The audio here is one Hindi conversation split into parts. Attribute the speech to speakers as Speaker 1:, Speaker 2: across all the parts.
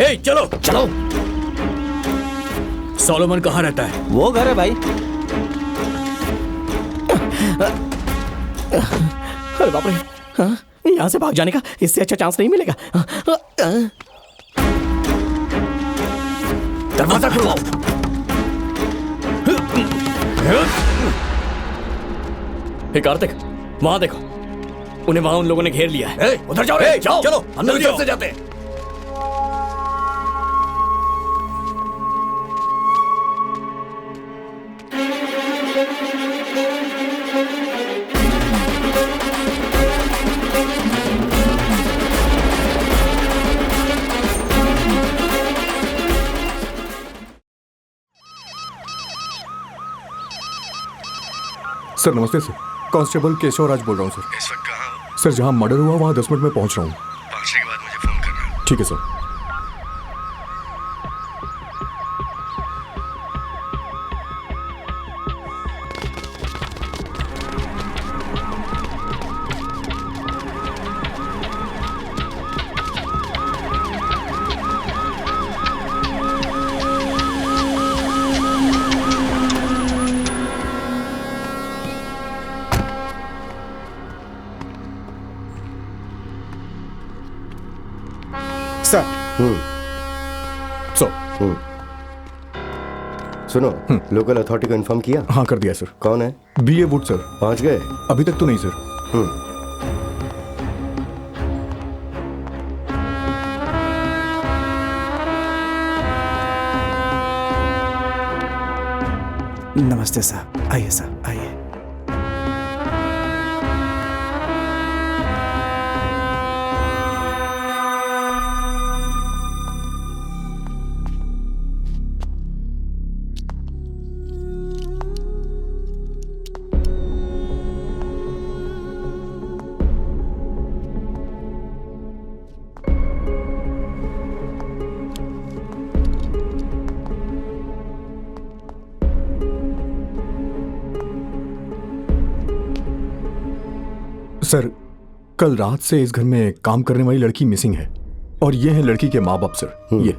Speaker 1: ए, चलो चलो। सोलोमन कहाँ रहता है?
Speaker 2: वो घर है भाई।
Speaker 3: अरे बाप रे, हाँ? यहाँ से भाग जाने का इससे अच्छा चांस नहीं मिलेगा।
Speaker 1: दरवाजा खुलवाओ।
Speaker 3: हे कार्तिक, वहां देखो, उन्हें वहां उन लोगों ने घेर लिया है।
Speaker 1: उधर जाओ रे, जाओ चलो, अंदर की तरफ से जाते हैं।
Speaker 4: सर नमस्ते सर, कांस्टेबल केशव राज बोल रहा हूँ सर।
Speaker 5: इस वक्त कहाँ हो?
Speaker 4: सर जहाँ मर्डर हुआ वहाँ 10 मिनट में पहुँच रहा हूँ।
Speaker 5: पहुंचने के बाद मुझे फोन करना।
Speaker 4: ठीक है सर।
Speaker 3: सर।
Speaker 6: सुनो, लोकल अथॉरिटी को इन्फॉर्म किया?
Speaker 4: हाँ कर दिया सर।
Speaker 6: कौन है?
Speaker 4: BA would sir.
Speaker 6: पहुंच गए?
Speaker 4: अभी तक तो नहीं सर।
Speaker 7: नमस्ते साहब, आइए साहब आइए।
Speaker 4: सर कल रात से इस घर में काम करने वाली लड़की मिसिंग है और ये है लड़की के माँ बाप सर। ये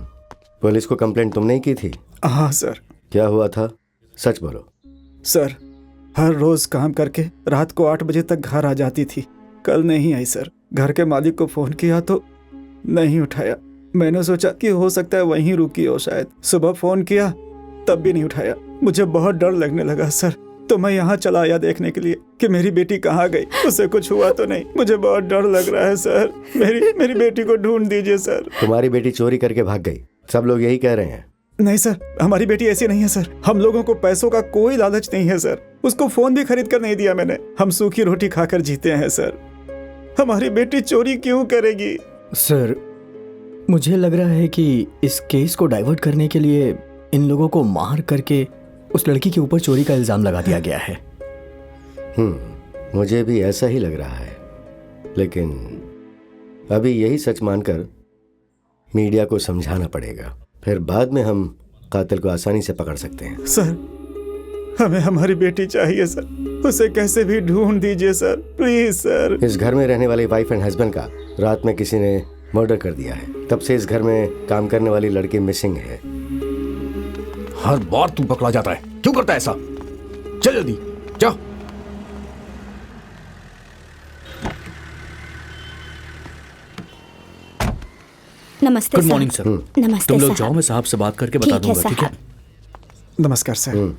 Speaker 6: पुलिस को कंप्लेंट तुमने ही की थी?
Speaker 7: हाँ सर।
Speaker 6: क्या हुआ था, सच बोलो।
Speaker 7: सर हर रोज काम करके रात को 8 बजे तक घर आ जाती थी। कल नहीं आई सर। घर के मालिक को फोन किया तो नहीं उठाया। मैंने सोचा कि हो सकता है वहीं रुकी हो शायद। सुबह फोन किया तब भी नहीं उठाया। मुझे बहुत डर लगने लगा सर, तो मैं यहाँ चला आया देखने के लिए कि मेरी बेटी कहाँ गई, उसे कुछ हुआ तो नहीं। मुझे बहुत डर लग रहा है सर। मेरी बेटी को ढूंढ दीजिए सर।
Speaker 6: तुम्हारी बेटी चोरी करके भाग गई, सब लोग यही कह रहे हैं।
Speaker 7: नहीं सर, हमारी बेटी ऐसी नहीं है सर। हम लोगों को पैसों का कोई लालच नहीं है सर। उसको फोन भी खरीद कर नहीं दिया मैंने। हम सूखी रोटी खाकर जीते हैं सर। हमारी बेटी चोरी क्यों करेगी?
Speaker 3: सर मुझे लग रहा है कि इस केस को डाइवर्ट करने के लिए इन लोगों को मार करके उस लड़की के ऊपर चोरी का इल्जाम लगा दिया गया है।
Speaker 6: मुझे भी ऐसा ही लग रहा है, लेकिन अभी यही सच मानकर मीडिया को समझाना पड़ेगा, फिर बाद में हम कातिल को आसानी से पकड़ सकते हैं।
Speaker 7: सर हमें हमारी बेटी चाहिए सर। उसे कैसे भी ढूंढ दीजिए सर, प्लीज सर।
Speaker 6: इस घर में रहने वाली वाइफ एंड हस्बैंड का रात में किसी ने मर्डर कर दिया है। तब से इस घर में काम करने वाली लड़की मिसिंग है।
Speaker 1: हर बार तू पकड़ा जाता है, क्यों करता है ऐसा? चल जल्दी जा।
Speaker 8: नमस्ते।
Speaker 3: Good morning sir.
Speaker 8: नमस्ते।
Speaker 3: तुम लोग जाओ, मैं साहब से बात करके बता दूंगा, ठीक है?
Speaker 7: नमस्कार सर।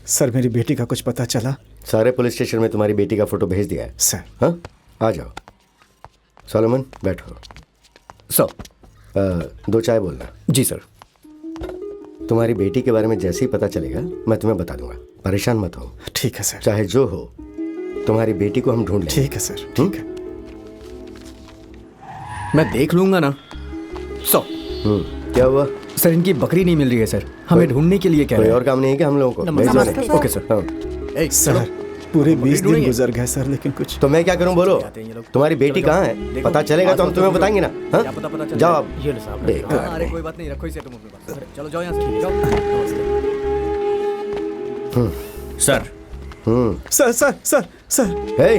Speaker 7: सर मेरी बेटी का कुछ पता चला?
Speaker 6: सारे पुलिस स्टेशन में तुम्हारी बेटी का फोटो भेज दिया है
Speaker 7: सर।
Speaker 6: हाँ, आ जाओ। सोलोमन बैठो।
Speaker 3: सर
Speaker 6: 2 चाय बोलना।
Speaker 3: जी सर।
Speaker 6: तुम्हारी बेटी के बारे में जैसे ही पता चलेगा मैं तुम्हें बता दूंगा, परेशान मत हो।
Speaker 7: ठीक है सर।
Speaker 6: चाहे जो हो, तुम्हारी बेटी को हम ढूंढ लेंगे।
Speaker 7: ठीक है सर, ठीक है।
Speaker 3: मैं देख लूंगा ना।
Speaker 6: क्या हुआ?
Speaker 3: सर इनकी बकरी नहीं मिल रही है सर, हमें ढूंढने के लिए कह रहे
Speaker 6: कोई
Speaker 3: हैं।
Speaker 6: और काम नहीं है क्या हम लोगों को?
Speaker 8: नमस्ते।
Speaker 3: Okay sir.
Speaker 6: हाँ।
Speaker 7: सर पूरे 20 दिन गुजर गए सर, लेकिन कुछ।
Speaker 6: तो मैं क्या करूं बोलो? तुम्हारी बेटी कहाँ है? पता चलेगा तो हम तुम्हें बताएंगे ना। हाँ? जाओ आप।
Speaker 3: ये लो साहब।
Speaker 6: बेकार।
Speaker 3: अरे कोई बात नहीं, रखो इसे तुम अपने पास। चलो जाओ यहाँ से, जाओ।
Speaker 1: Sir
Speaker 7: sir sir sir sir
Speaker 6: hey,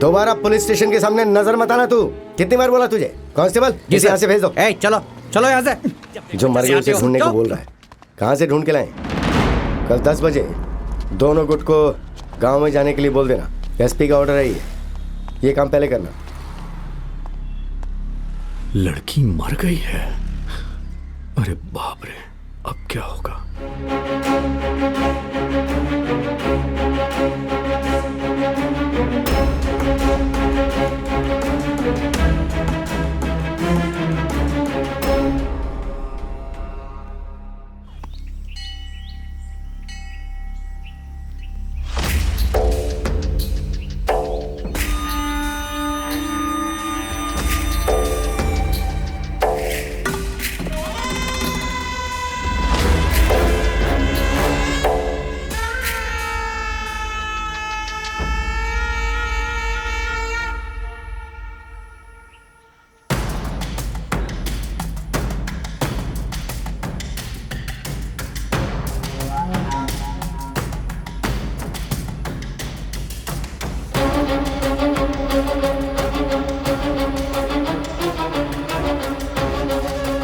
Speaker 6: दोबारा पुलिस स्टेशन के सामने नजर मत आना। तू कितनी बार बोला तुझे? कांस्टेबल जिसे यहाँ से भेज दो।
Speaker 2: चलो चलो यहाँ से।
Speaker 6: जो मर गए उसे ढूंढने को बोल रहा है। कहाँ से ढूंढ के लाएं? कल 10 बजे दोनों गुट को गांव में जाने के लिए बोल देना। एसपी का ऑर्डर है ये काम पहले करना।
Speaker 4: लड़की मर गई है। अरे बाप रे, अब क्या होगा?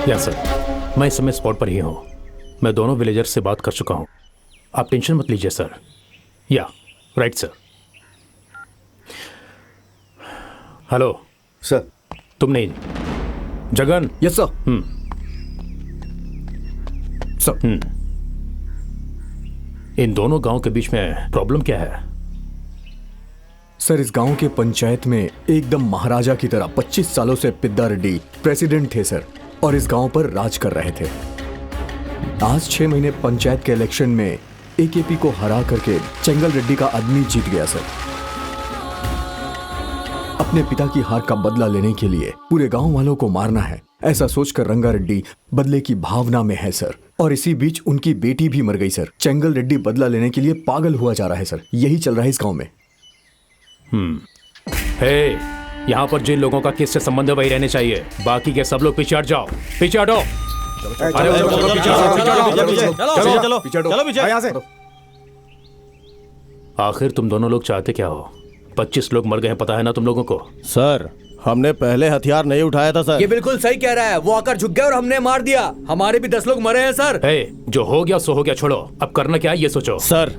Speaker 2: यस सर, मैं इस समय स्पॉट पर ही हूँ। मैं दोनों विलेजर्स से बात कर चुका हूँ। आप टेंशन मत लीजिए सर। या राइट सर। Hello
Speaker 6: sir.
Speaker 2: तुम नहीं, जगन।
Speaker 1: Yes sir.
Speaker 4: सर,
Speaker 2: इन दोनों गांव के बीच में प्रॉब्लम क्या है?
Speaker 4: सर इस गांव के पंचायत में एकदम महाराजा की तरह 25 सालों से पिद्दा रेड्डी प्रेसिडेंट थे सर, और इस गांव पर राज कर रहे थे। आज 6 महीने पंचायत के इलेक्शन में एकेपी को हरा करके चेंगल रेड्डी का आदमी जीत गया सर। अपने पिता की हार का बदला लेने के लिए पूरे गांव वालों को मारना है, ऐसा सोचकर रंगा रेड्डी बदले की भावना में है सर। और इसी बीच उनकी बेटी भी मर गई सर। चेंगल रेड्डी बदला लेने के लिए पागल हुआ जा रहा है सर। यही चल रहा है इस गांव में।
Speaker 2: हे, यहाँ पर जिन लोगों का केस से संबंध है वही रहने चाहिए। बाकी के सब लोग पीछे हट जाओ। पीछे हटो। आखिर तुम दोनों लोग चाहते क्या हो? 25 लोग मर गए हैं, पता है ना तुम लोगों को?
Speaker 9: सर, हमने पहले हथियार नहीं उठाया था सर।
Speaker 3: ये बिल्कुल सही कह रहा है। वो आकर झुक गया और हमने मार दिया। हमारे भी 10 लोग मरे हैं सर।
Speaker 2: हे, जो हो गया सो हो गया, छोड़ो। अब करना क्या है ये सोचो।
Speaker 9: सर,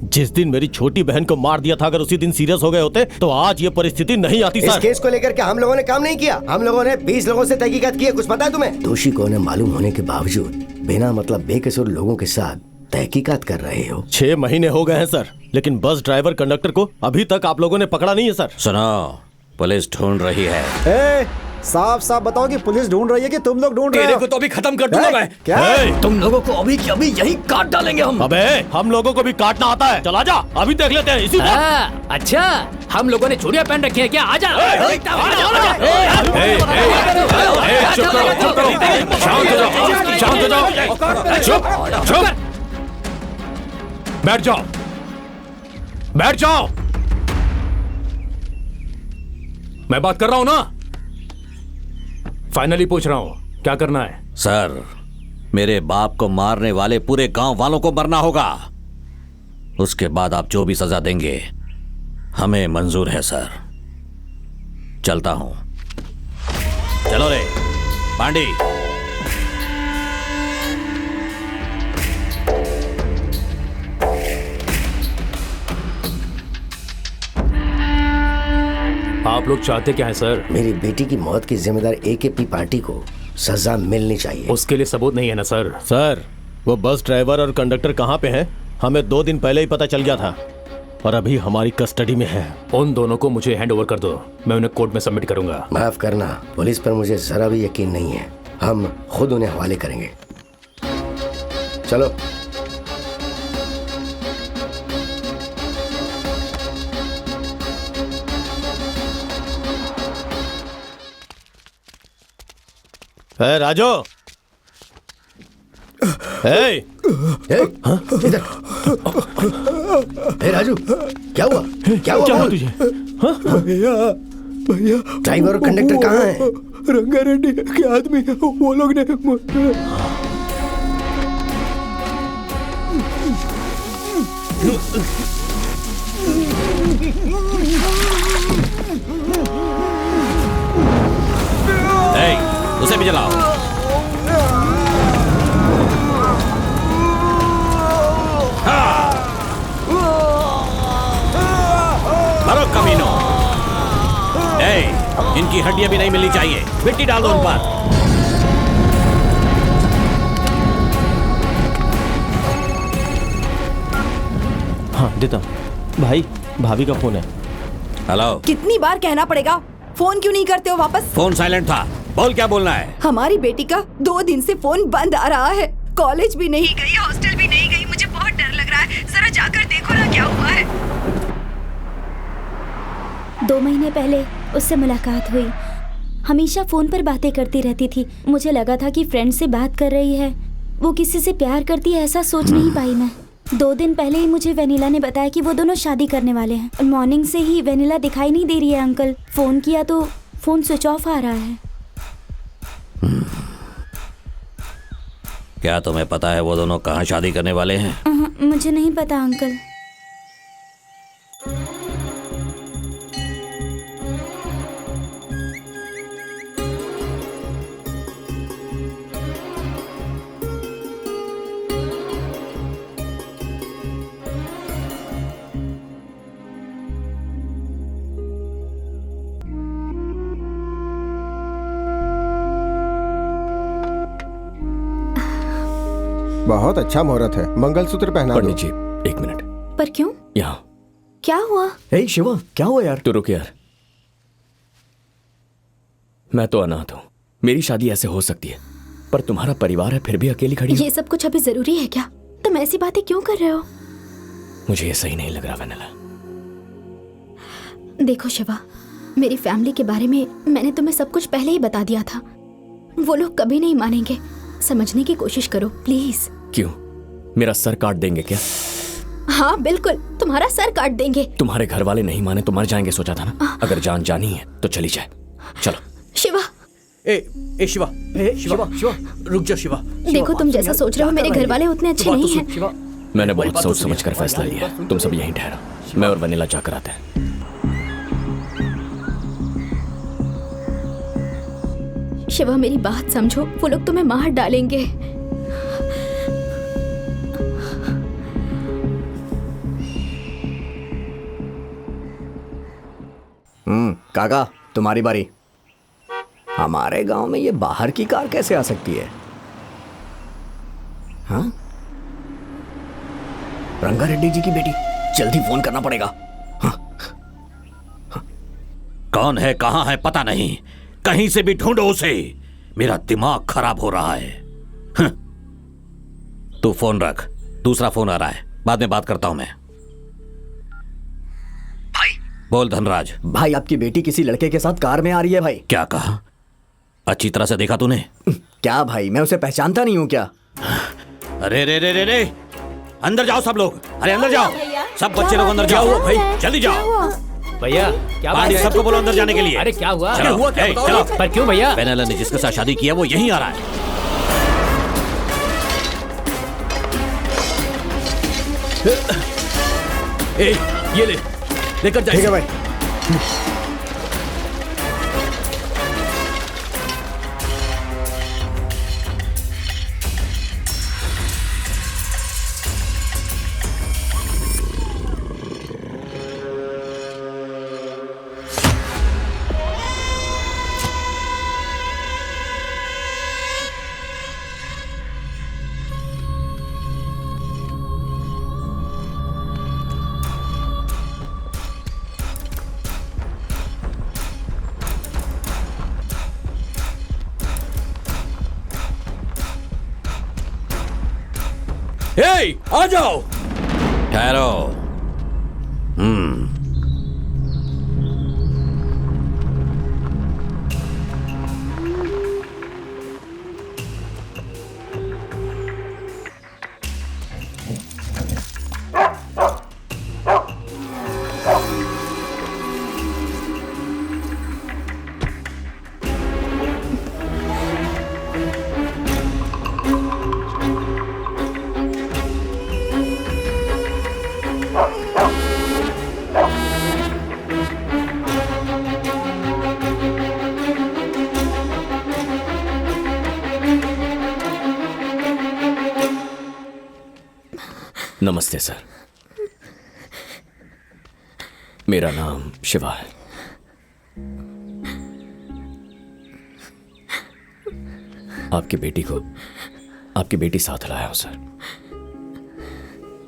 Speaker 9: जिस दिन मेरी छोटी बहन को मार दिया था, अगर उसी दिन सीरियस हो गए होते तो आज ये परिस्थिति नहीं आती सर।
Speaker 6: इस केस को लेकर के हम लोगों ने काम नहीं किया। हम लोगों ने 20 लोगों से तहकीकात की है। कुछ पता है तुम्हें? दोषी को ने मालूम होने के बावजूद बिना मतलब बेकसूर लोगों के साथ तहकीकात कर रहे हो।
Speaker 9: 6 महीने हो गए हैं सर, लेकिन बस ड्राइवर कंडक्टर को अभी तक आप लोगों ने पकड़ा नहीं है सर।
Speaker 10: सुनो, पुलिस ढूंढ रही है।
Speaker 7: साफ साफ बताओ कि पुलिस ढूंढ रही है कि तुम लोग ढूंढ रहे हो?
Speaker 3: तेरे को तो अभी खत्म कर दूंगा मैं।
Speaker 7: क्या?
Speaker 3: तुम लोगों को अभी की अभी यही काट डालेंगे हम।
Speaker 9: अबे, हम लोगों को भी काटना आता है। चला जा, अभी देख लेते हैं इसी बात।
Speaker 2: अच्छा, हम लोगों ने चूड़ियां पहन रखी है क्या? आजा। चुप करो, चुप करो। शांत हो जाओ, शांत हो जाओ। चुप, चुप। बैठ जाओ, बैठ जाओ। मैं बात कर रहा हूं ना। फाइनली पूछ रहा हूं, क्या करना है?
Speaker 10: सर, मेरे बाप को मारने वाले पूरे गांव वालों को मरना होगा। उसके बाद आप जो भी सजा देंगे हमें मंजूर है सर। चलता हूं। चलो रे पांडी।
Speaker 2: आप लोग चाहते क्या है सर?
Speaker 6: मेरी बेटी की मौत की जिम्मेदार एकेपी पार्टी को सजा मिलनी चाहिए।
Speaker 2: उसके लिए सबूत नहीं है ना सर?
Speaker 9: सर, वो बस ड्राइवर और कंडक्टर कहाँ पे हैं? हमें 2 दिन पहले ही पता चल गया था और अभी हमारी कस्टडी में है।
Speaker 2: उन दोनों को मुझे हैंड ओवर कर दो, मैं उन्हें कोर्ट में सबमिट करूंगा।
Speaker 6: माफ करना, पुलिस पर मुझे जरा भी यकीन नहीं है। हम खुद उन्हें हवाले करेंगे। चलो।
Speaker 9: राजू,
Speaker 6: इधर। राजू, क्या हुआ? क्या हुआ
Speaker 9: तुझे?
Speaker 7: भैया
Speaker 6: ड्राइवर और कंडक्टर कहाँ हैं?
Speaker 7: रंगा रेड्डी के आदमी वो लोग ने।
Speaker 10: उसे भी जलाओ। कमीनों। ए, इनकी हड्डियां भी नहीं मिलनी चाहिए। मिट्टी डाल दो उन पर।
Speaker 9: हाँ देता हूँ। भाई भाभी का फोन है।
Speaker 10: हेलो।
Speaker 11: कितनी बार कहना पड़ेगा, फोन क्यों नहीं करते हो वापस?
Speaker 10: फोन साइलेंट था। बोल क्या बोलना है?
Speaker 11: हमारी बेटी का 2 दिन से फोन बंद आ रहा है। कॉलेज भी नहीं गई, हॉस्टल भी नहीं गई। मुझे बहुत डर लग रहा है। जरा जाकर देखो ना क्या हुआ है।
Speaker 8: 2 महीने पहले उससे मुलाकात हुई। हमेशा फोन पर बातें करती रहती थी। मुझे लगा था कि फ्रेंड से बात कर रही है, वो किसी से प्यार करती है, ऐसा सोच नहीं पाई मैं। 2 दिन पहले ही मुझे वेनिला ने बताया कि वो दोनों शादी करने वाले हैं। मॉर्निंग से ही वेनिला दिखाई नहीं दे रही है अंकल। फोन किया तो फोन स्विच ऑफ आ रहा है।
Speaker 10: क्या तुम्हें पता है वो दोनों कहाँ शादी करने वाले हैं?
Speaker 8: मुझे नहीं पता अंकल।
Speaker 12: बहुत अच्छा मुहूर्त है, मंगलसूत्र पहना दो।
Speaker 3: पंडित जी 1 मिनट।
Speaker 8: पर क्यों?
Speaker 3: यहाँ।
Speaker 8: क्या हुआ?
Speaker 3: हे शिवा, क्या हुआ यार? तू रुक यार। मैं तो अनाथ हूँ, मेरी शादी ऐसे हो सकती है, पर तुम्हारा परिवार है फिर भी अकेली खड़ी हो।
Speaker 8: ये सब कुछ अभी जरूरी है क्या? तुम ऐसी बातें क्यों कर रहे हो?
Speaker 3: मुझे ये सही नहीं लग रहा वेनिला।
Speaker 8: देखो शिवा, मेरी फैमिली के बारे में मैंने तुम्हें सब कुछ पहले ही बता दिया था। वो लोग कभी नहीं मानेंगे। समझने की कोशिश करो प्लीज।
Speaker 3: क्यों? मेरा सर काट देंगे क्या?
Speaker 8: हाँ बिल्कुल, तुम्हारा सर काट देंगे।
Speaker 3: तुम्हारे घर वाले नहीं माने तो मर जाएंगे, सोचा था ना। अगर जान जानी है तो चली जाए। चलो।
Speaker 8: शिवा।
Speaker 2: ए शिवा, शिवा रुक जा शिवा।
Speaker 8: देखो तुम जैसा सोच रहे हो मेरे घर वाले उतने अच्छे नहीं हैं।
Speaker 3: मैंने बहुत सोच समझ कर फैसला लिया। तुम सब यहीं ठहरो, मैं और वेनिला जाकर आते हैं।
Speaker 8: शिवा मेरी बात समझो, वो लोग तुम्हें मार डालेंगे।
Speaker 3: काका तुम्हारी बारी। हमारे गांव में ये बाहर की कार कैसे आ सकती है? हाँ? रंगा रेड्डी जी की बेटी, जल्दी फोन करना पड़ेगा।
Speaker 10: कौन है, कहां है पता नहीं, कहीं से भी ढूंढो उसे। मेरा दिमाग खराब हो रहा है। तू फोन रख, दूसरा फोन आ रहा है, बाद में बात करता हूं मैं।
Speaker 5: भाई
Speaker 10: बोल धनराज।
Speaker 3: भाई आपकी बेटी किसी लड़के के साथ कार में आ रही है भाई।
Speaker 10: क्या कहा? अच्छी तरह से देखा तूने?
Speaker 3: क्या भाई, मैं उसे पहचानता नहीं हूँ क्या?
Speaker 10: अरे रे रे रे रे, अंदर जाओ सब लोग। अरे अंदर जाओ, सब बच्चे लोग अंदर जाओ भाई, जल्दी जाओ।
Speaker 9: भैया क्या बात
Speaker 10: पानी
Speaker 9: है?
Speaker 10: सबको बोलो अंदर जाने के लिए।
Speaker 9: अरे क्या हुआ?
Speaker 10: चलो,
Speaker 9: हुआ क्या?
Speaker 10: चलो।
Speaker 9: पर क्यों भैया?
Speaker 10: वेनिला ने जिसके साथ शादी किया वो यहीं आ रहा है।
Speaker 2: ये ले, लेकर जाइए।
Speaker 7: ठीक है भाई।
Speaker 2: आ जाओ।
Speaker 10: ठहरो।
Speaker 3: नमस्ते सर। मेरा नाम शिवा है। आपकी बेटी साथ लाया हूं सर।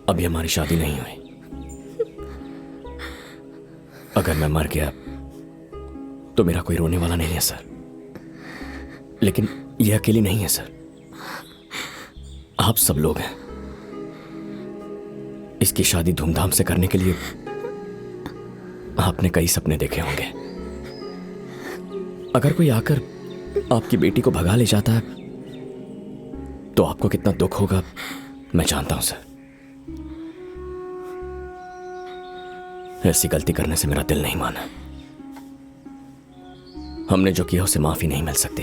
Speaker 3: अभी हमारी शादी नहीं हुई। अगर मैं मर गया तो मेरा कोई रोने वाला नहीं है सर। लेकिन यह अकेली नहीं है सर, आप सब लोग हैं। इसकी शादी धूमधाम से करने के लिए आपने कई सपने देखे होंगे। अगर कोई आकर आपकी बेटी को भगा ले जाता है तो आपको कितना दुख होगा मैं जानता हूं सर। ऐसी गलती करने से मेरा दिल नहीं माना। हमने जो किया उसे माफी नहीं मिल सकती,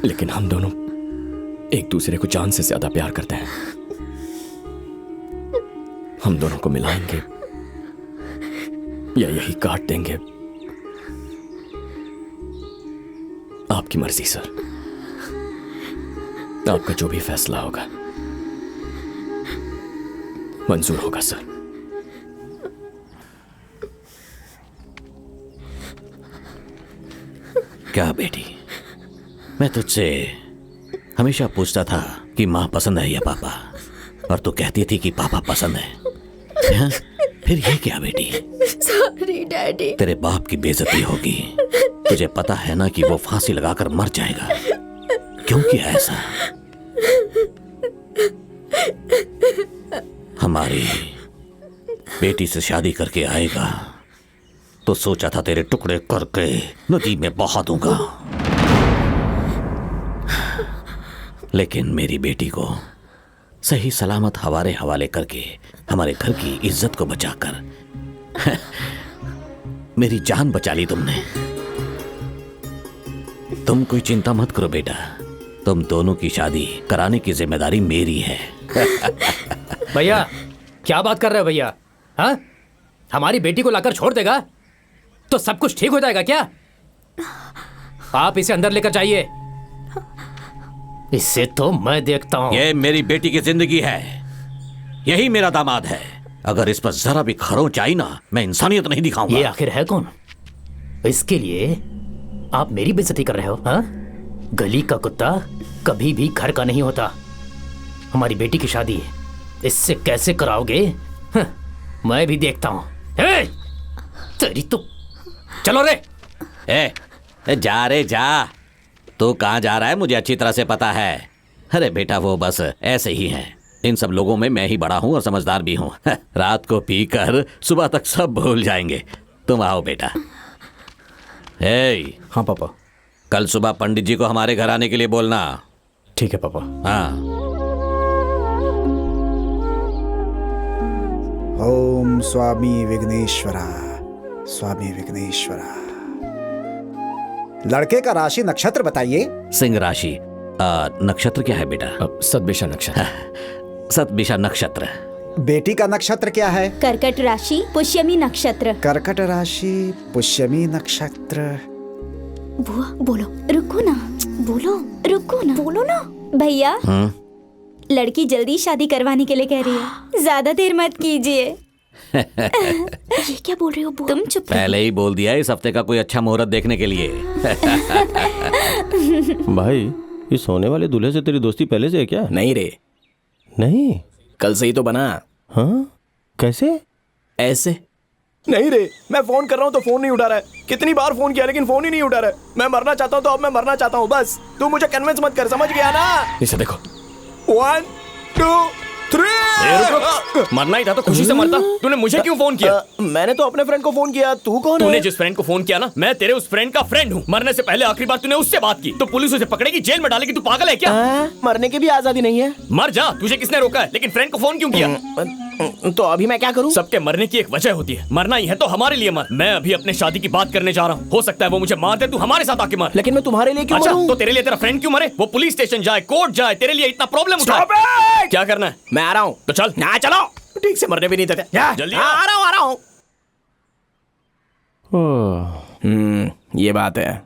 Speaker 3: लेकिन हम दोनों एक दूसरे को जान से ज्यादा प्यार करते हैं। हम दोनों को मिलाएंगे या यही काट देंगे, आपकी मर्जी सर। आपका जो भी फैसला होगा मंजूर होगा सर।
Speaker 10: क्या बेटी, मैं तुझसे हमेशा पूछता था कि माँ पसंद है या पापा, और तू कहती थी कि पापा पसंद है। हाँ? फिर ये क्या बेटी?
Speaker 11: Sorry daddy.
Speaker 10: तेरे बाप की बेइज्जती होगी। तुझे पता है ना कि वो फांसी लगाकर मर जाएगा। क्यों किया ऐसा? हमारी बेटी से शादी करके आएगा तो सोचा था तेरे टुकड़े करके नदी में बहा दूंगा, लेकिन मेरी बेटी को सही सलामत हमारे हवाले करके हमारे घर की इज्जत को बचाकर मेरी जान बचा ली तुमने। तुम कोई चिंता मत करो बेटा, तुम दोनों की शादी कराने की जिम्मेदारी मेरी है।
Speaker 2: भैया क्या बात कर रहे हो भैया? हाँ, हमारी बेटी को लाकर छोड़ देगा तो सब कुछ ठीक हो जाएगा क्या? आप इसे अंदर लेकर जाइए, इससे तो मैं देखता हूं।
Speaker 10: ये मेरी बेटी की जिंदगी है, यही मेरा दामाद है। अगर इस पर जरा भी खरोंच आई ना, मैं इंसानियत नहीं दिखाऊंगा।
Speaker 2: ये आखिर है कौन? इसके लिए आप मेरी बेइज्जती कर रहे हो? हाँ? गली का कुत्ता कभी भी घर का नहीं होता। हमारी बेटी की शादी इससे कैसे कराओगे? हाँ, मैं भी देखता हूं। तेरी तो चलो रे।
Speaker 10: जा रे जा। तू कहाँ जा रहा है मुझे अच्छी तरह से पता है। अरे बेटा वो बस ऐसे ही हैं। इन सब लोगों में मैं ही बड़ा हूँ और समझदार भी हूँ। रात को पीकर सुबह तक सब भूल जाएंगे। तुम आओ बेटा।
Speaker 3: हाँ पापा।
Speaker 10: कल सुबह पंडित जी को हमारे घर आने के लिए बोलना।
Speaker 3: ठीक है पापा।
Speaker 10: हाँ।
Speaker 7: ओम स्वामी विघ्नेश्वरा, स्वामी विघ्नेश्वरा। लड़के का राशि नक्षत्र बताइए।
Speaker 10: सिंह राशि। नक्षत्र क्या है बेटा?
Speaker 3: सतभिषा नक्षत्र।
Speaker 10: सतभिषा नक्षत्र।
Speaker 7: बेटी का नक्षत्र क्या है?
Speaker 8: कर्कट राशि, पुष्यमी नक्षत्र।
Speaker 7: कर्कट राशि, पुष्यमी नक्षत्र।
Speaker 8: बुआ बोलो। रुको ना, बोलो ना भैया। लड़की जल्दी शादी करवाने के लिए कह रही है, ज्यादा देर मत कीजिए। ये क्या बोल रहे हो बुआ? तुम चुप।
Speaker 10: पहले ही बोल दिया इस हफ्ते का कोई अच्छा मुहूर्त देखने के लिए।
Speaker 9: भाई, ये सोने वाले दूल्हे से तेरी दोस्ती पहले से है क्या?
Speaker 3: नहीं रे,
Speaker 9: नहीं,
Speaker 3: कल से ही तो बना।
Speaker 9: हाँ? कैसे?
Speaker 3: ऐसे
Speaker 13: नहीं रे, मैं फोन कर रहा हूँ तो फोन नहीं उठा रहा है। कितनी बार फोन किया लेकिन फोन ही नहीं उठा रहा है। मैं मरना चाहता हूँ तो अब मैं मरना चाहता हूँ, बस तू मुझे कन्विंस मत कर, समझ गया ना?
Speaker 3: इसे देखो।
Speaker 13: 1 2 3।
Speaker 2: मरना ही था तो खुशी से मरता। तूने मुझे क्यों फोन किया?
Speaker 13: मैंने तो अपने फ्रेंड को फोन किया। तू कौन है?
Speaker 2: तूने जिस फ्रेंड को फोन किया ना, मैं तेरे उस फ्रेंड का फ्रेंड हूँ। मरने से पहले आखिरी बार तूने उससे बात की तो पुलिस उसे पकड़ेगी, जेल में डालेगी। तू पागल है क्या?
Speaker 13: मरने की भी आजादी नहीं है।
Speaker 2: मर जा, तुझे किसने रोका है? लेकिन फ्रेंड को फोन क्यों किया?
Speaker 13: तो अभी मैं क्या करूं?
Speaker 2: सबके मरने की एक वजह होती है, मरना ही है तो हमारे लिए मर। मैं अभी अपने शादी की बात करने जा रहा हूँ। हो सकता है वो मुझे मार दे, तू हमारे साथ आके मर।
Speaker 13: लेकिन मैं तुम्हारे लिए क्यों
Speaker 2: अच्छा,
Speaker 13: मरूं?
Speaker 2: तो तेरे लिए तेरा फ्रेंड क्यों मरे? वो पुलिस स्टेशन जाए, कोर्ट जाए, तेरे लिए इतना प्रॉब्लम उठाए। क्या करना है?
Speaker 13: मैं आ रहा हूँ।
Speaker 2: तो चल
Speaker 13: ना चलो, ठीक से मरने भी नहीं देते।
Speaker 2: जल्दी
Speaker 13: आ रहा हूँ। ये बात है।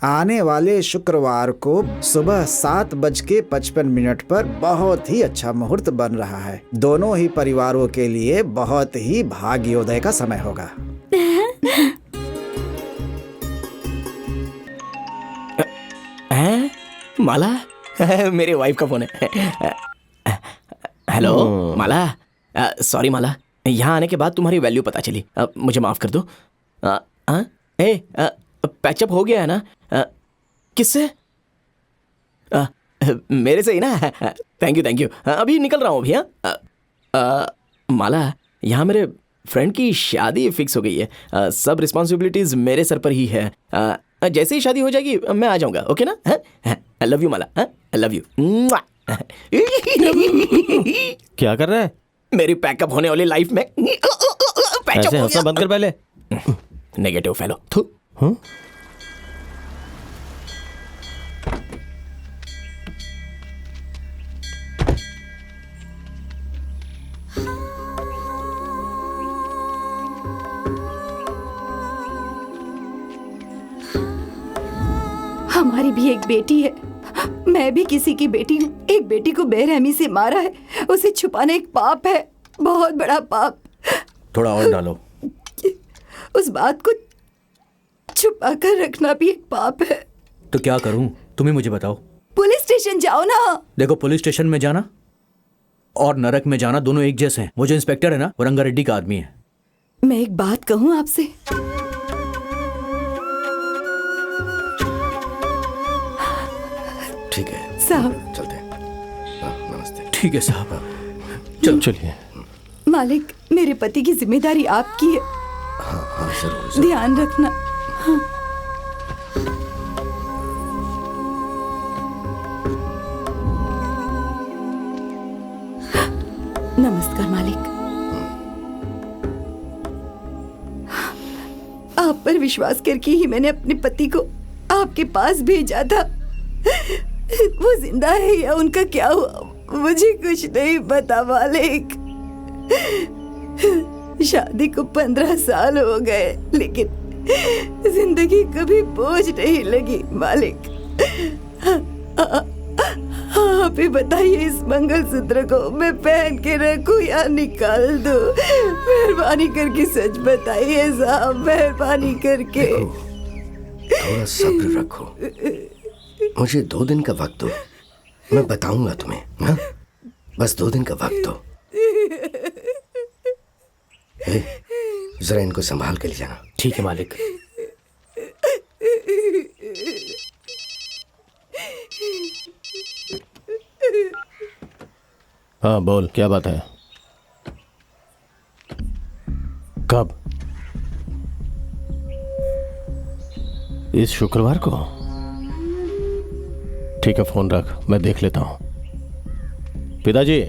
Speaker 7: आने वाले शुक्रवार को सुबह 7:55 पर बहुत ही अच्छा मुहूर्त बन रहा है। दोनों ही परिवारों के लिए बहुत ही भाग्योदय का समय होगा।
Speaker 13: माला, मेरे वाइफ का फोन है। हेलो माला, सॉरी माला, यहाँ आने के बाद तुम्हारी वैल्यू पता चली। मुझे माफ कर दो। पैचअप हो गया है ना? किससे? मेरे से ही ना? Thank you. अभी निकल रहा हूँ अभी। माला, यहाँ मेरे फ्रेंड की शादी फिक्स हो गई है। सब रिस्पॉन्सिबिलिटीज मेरे सर पर ही है। जैसे ही शादी हो जाएगी मैं आ जाऊंगा। ओके ना? I love you Mala. I love you.
Speaker 9: क्या कर रहा है?
Speaker 13: मेरी पैकअप होने वाली लाइफ में
Speaker 9: ऐसे हंसना बंद कर पहले।
Speaker 13: Negative fellow.
Speaker 11: हमारी भी एक बेटी है, मैं भी किसी की बेटी हूँ। एक बेटी को बेरहमी से मारा है, उसे छुपाना एक पाप है, बहुत बड़ा पाप।
Speaker 1: थोड़ा और डालो।
Speaker 11: उस बात को छुपा कर रखना भी एक पाप है।
Speaker 1: तो क्या करूं? तुम्हें मुझे बताओ।
Speaker 11: पुलिस स्टेशन जाओ ना।
Speaker 1: देखो, पुलिस स्टेशन में जाना और नरक में जाना दोनों एक जैसे हैं। वो जो इंस्पेक्टर है ना, वो रंगारेड्डी का आदमी है।
Speaker 11: मैं एक बात कहूँ आपसे?
Speaker 6: ठीक है
Speaker 11: साहब,
Speaker 6: चलते हैं। नमस्ते।
Speaker 1: ठीक है साहब,
Speaker 9: चलिए।
Speaker 11: मालिक, मेरे पति की जिम्मेदारी आपकी है।
Speaker 6: हाँ, जरूर।
Speaker 11: ध्यान रखना। हाँ। नमस्कार मालिक। आप पर विश्वास करके ही मैंने अपने पति को आपके पास भेजा था। वो जिंदा है या उनका क्या हुआ मुझे कुछ नहीं पता मालिक। शादी को 15 साल हो गए, लेकिन जिंदगी कभी बोझ नहीं लगी मालिक। आप ही बताइए, इस मंगलसूत्र को मैं पहन के रखूं या निकाल दूं? मेहरबानी करके सच बताइए साहब, मेहरबानी करके।
Speaker 6: थोड़ा सब्र रखो, मुझे 2 दिन का वक्त दो, मैं बताऊंगा तुम्हें ना? बस 2 दिन का वक्त दो। जरा इनको संभाल के ले जाना।
Speaker 2: ठीक है मालिक।
Speaker 9: हाँ बोल, क्या बात है? कब? इस शुक्रवार को? ठीक है, फोन रख, मैं देख लेता हूं। पिताजी,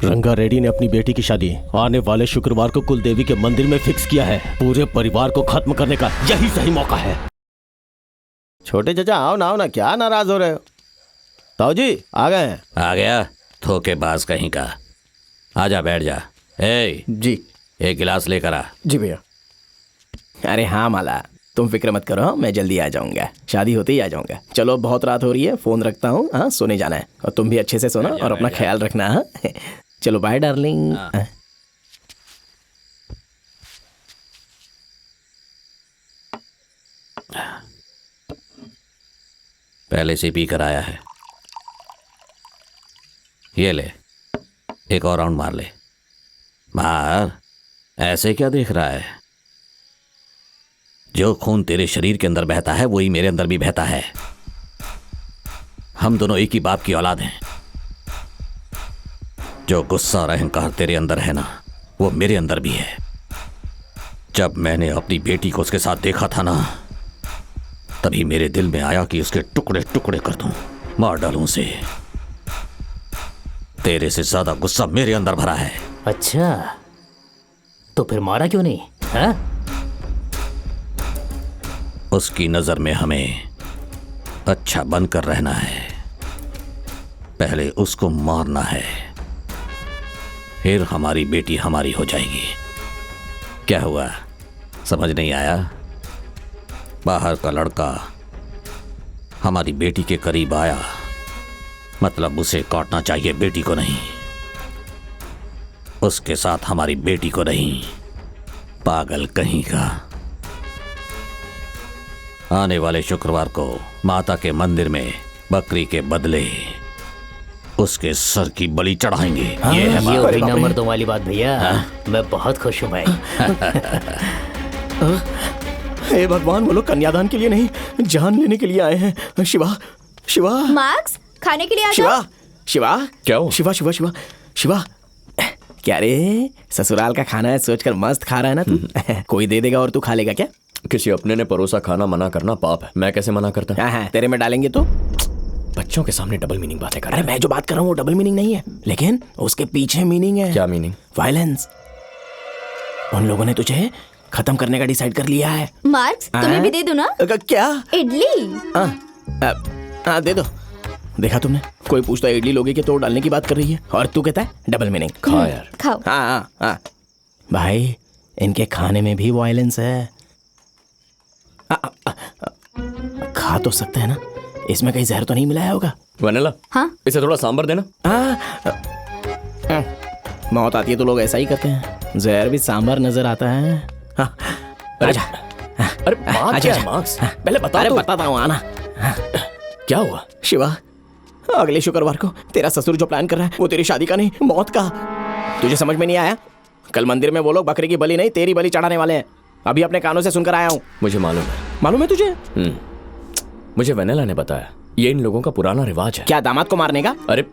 Speaker 9: रंगारेड्डी ने अपनी बेटी की शादी आने वाले शुक्रवार को कुलदेवी के मंदिर में फिक्स किया है। पूरे परिवार को खत्म करने का यही सही मौका है। छोटे चाचा, आओ ना, क्या नाराज हो रहे हो? ताऊ जी आ गए हैं।
Speaker 10: आ गया धोखेबाज कहीं का। आजा, बैठ जा।
Speaker 13: जी,
Speaker 10: एक गिलास लेकर आ।
Speaker 13: जी भैया। अरे हाँ माला, तुम फिक्र मत करो, मैं जल्दी आ जाऊंगा। शादी होते ही आ जाऊंगा। चलो, बहुत रात हो रही है, फोन रखता हूँ। हाँ, सोने जाना है और तुम भी अच्छे से सोना और अपना ख्याल रखना। हाँ, चलो बाय डार्लिंग।
Speaker 10: पहले से पी कर आया है। ये ले, एक और राउंड मार ले। मार, ऐसे क्या देख रहा है? जो खून तेरे शरीर के अंदर बहता है वही मेरे अंदर भी बहता है। हम दोनों एक ही बाप की औलाद हैं। जो गुस्सा और अहंकार तेरे अंदर है ना, वो मेरे अंदर भी है। जब मैंने अपनी बेटी को उसके साथ देखा था ना, तभी मेरे दिल में आया कि उसके टुकड़े टुकड़े कर दूं, मार डालूं उसे। तेरे से ज्यादा गुस्सा मेरे अंदर भरा है।
Speaker 2: अच्छा, तो फिर मारा क्यों नहीं? हाँ?
Speaker 10: उसकी नजर में हमें अच्छा बनकर रहना है। पहले उसको मारना है, फिर हमारी बेटी हमारी हो जाएगी। क्या हुआ, समझ नहीं आया? बाहर का लड़का हमारी बेटी के करीब आया मतलब उसे काटना चाहिए, बेटी को नहीं। उसके साथ हमारी बेटी को नहीं। पागल कहीं का। आने वाले शुक्रवार को माता के मंदिर में बकरी के बदले उसके सर की बलि चढ़ाएंगे।
Speaker 2: ये है ये बिना मर्दों वाली बात भैया। मैं बहुत खुश हूँ भाई।
Speaker 13: हे भगवान, वो लोग कन्यादान के लिए नहीं, जान लेने के लिए आए हैं। शिवा, शिवा,
Speaker 8: मार्क्स, खाने के लिए आ
Speaker 13: शिवा,
Speaker 8: जाओ।
Speaker 13: शिवा,
Speaker 3: क्या हो?
Speaker 13: शिवा, शिवा, शिवा, शिवा, क्या रे, ससुराल का खाना है सोचकर मस्त खा रहा है ना तू? कोई दे देगा और तू खा लेगा क्या?
Speaker 3: किसी अपने ने परोसा खाना मना करना पाप है। मैं कैसे मना करता?
Speaker 13: हाँ, तेरे में डालेंगे तो?
Speaker 3: बच्चों के सामने डबल मीनिंग बातें कर रहा
Speaker 13: अरे मैं जो बात कर रहा हूँ वो डबल मीनिंग नहीं है, लेकिन उसके पीछे मीनिंग है।
Speaker 3: क्या मीनिंग?
Speaker 13: वायलेंस। उन लोगों ने तुझे खत्म करने का डिसाइड कर लिया है।
Speaker 8: मार्क्स, तुम्हें भी दे दूं ना?
Speaker 13: क्या?
Speaker 8: इडली।
Speaker 13: हाँ, दे दो। देखा तुमने, कोई पूछता इडली लोगे के तोड़ डालने की बात कर रही है और तू कहता है डबल मीनिंग।
Speaker 3: खा यार।
Speaker 8: खाओ।
Speaker 13: हाँ, भाई इनके खाने में भी वायलेंस है। खा तो सकते हैं ना, इसमें कहीं जहर तो नहीं मिलाया होगा?
Speaker 3: वनीला,
Speaker 8: हाँ?
Speaker 3: इसे थोड़ा सांबर देना।
Speaker 13: मौत आती है तो लोग ऐसा ही करते हैं, जहर भी सांबर नजर आता है। आजा।
Speaker 3: अरे मार्क्स, पहले बता।
Speaker 13: अरे बताता हूँ, आना।
Speaker 3: क्या हुआ?
Speaker 13: शिवा, अगले शुक्रवार को तेरा ससुर जो प्लान कर रहा है वो तेरी शादी का नहीं, मौत का। तुझे समझ में नहीं आया? कल मंदिर में वो लोग बकरी की बलि नहीं तेरी बलि चढ़ाने वाले हैं। अभी अपने कानों से सुनकर आया हूँ।
Speaker 3: मुझे मालूम है।
Speaker 13: मालूम है तुझे?
Speaker 3: मुझे वनीला ने बताया, ये इन लोगों का पुराना रिवाज है।
Speaker 13: क्या, दामाद को मारने का?
Speaker 3: अरे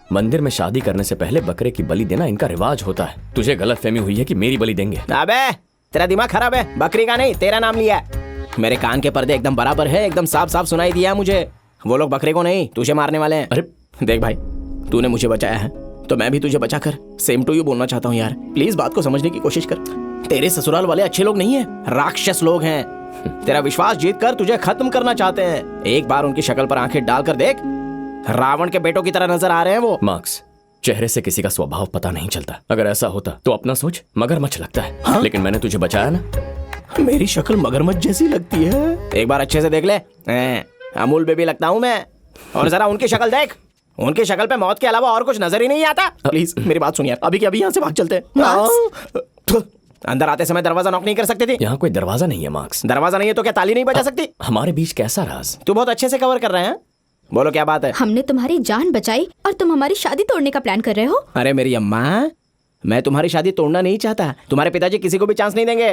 Speaker 3: मंदिर में शादी करने से पहले बकरे की बलि देना इनका रिवाज होता है। तुझे गलतफहमी हुई है कि मेरी बलि देंगे।
Speaker 13: अबे तेरा दिमाग खराब है, बकरी का नहीं तेरा नाम लिया है। मेरे कान के पर्दे एकदम बराबर है, एकदम साफ साफ सुनाई दिया है मुझे। वो लोग बकरे को नहीं तुझे मारने वाले हैं।
Speaker 3: अरे
Speaker 13: देख भाई, तूने मुझे बचाया है तो मैं भी तुझे बचाकर सेम टू यू बोलना चाहता हूँ यार। प्लीज बात को समझने की कोशिश कर। तेरे ससुराल वाले अच्छे लोग नहीं है, राक्षस लोग हैं। तेरा विश्वास जीत कर तुझे खत्म करना चाहते हैं। एक बार उनकी शक्ल पर आंखें डालकर देख, रावण के बेटों की तरह नजर आ रहे हैं वो।
Speaker 3: मार्क्स, चेहरे से किसी का स्वभाव पता नहीं चलता। अगर ऐसा होता तो अपना सोच मगरमच्छ लगता है। हाँ? लेकिन मैंने तुझे बचाया ना।
Speaker 13: मेरी शक्ल मगरमच्छ जैसी लगती है, एक बार अच्छे से देख ले। अमूल बेबी लगता हूँ मैं। और जरा उनकी शक्ल देख, उनकी शक्ल पे मौत के अलावा और कुछ नजर ही नहीं आता। प्लीज मेरी बात सुनिए, अभी के अभी यहाँ से भाग चलते हैं। अंदर आते समय दरवाजा नॉक नहीं कर सकते थे?
Speaker 3: यहाँ कोई दरवाजा नहीं है मार्क्स।
Speaker 13: दरवाजा नहीं है तो क्या ताली नहीं बजा सकती?
Speaker 3: हमारे बीच कैसा राज?
Speaker 13: तू बहुत अच्छे से कवर कर रहे हैं। बोलो क्या बात है?
Speaker 8: हमने तुम्हारी जान बचाई और तुम हमारी शादी तोड़ने का प्लान कर रहे हो?
Speaker 13: अरे मेरी अम्मा, मैं तुम्हारी शादी तोड़ना नहीं चाहता। तुम्हारे पिताजी किसी को भी चांस नहीं देंगे।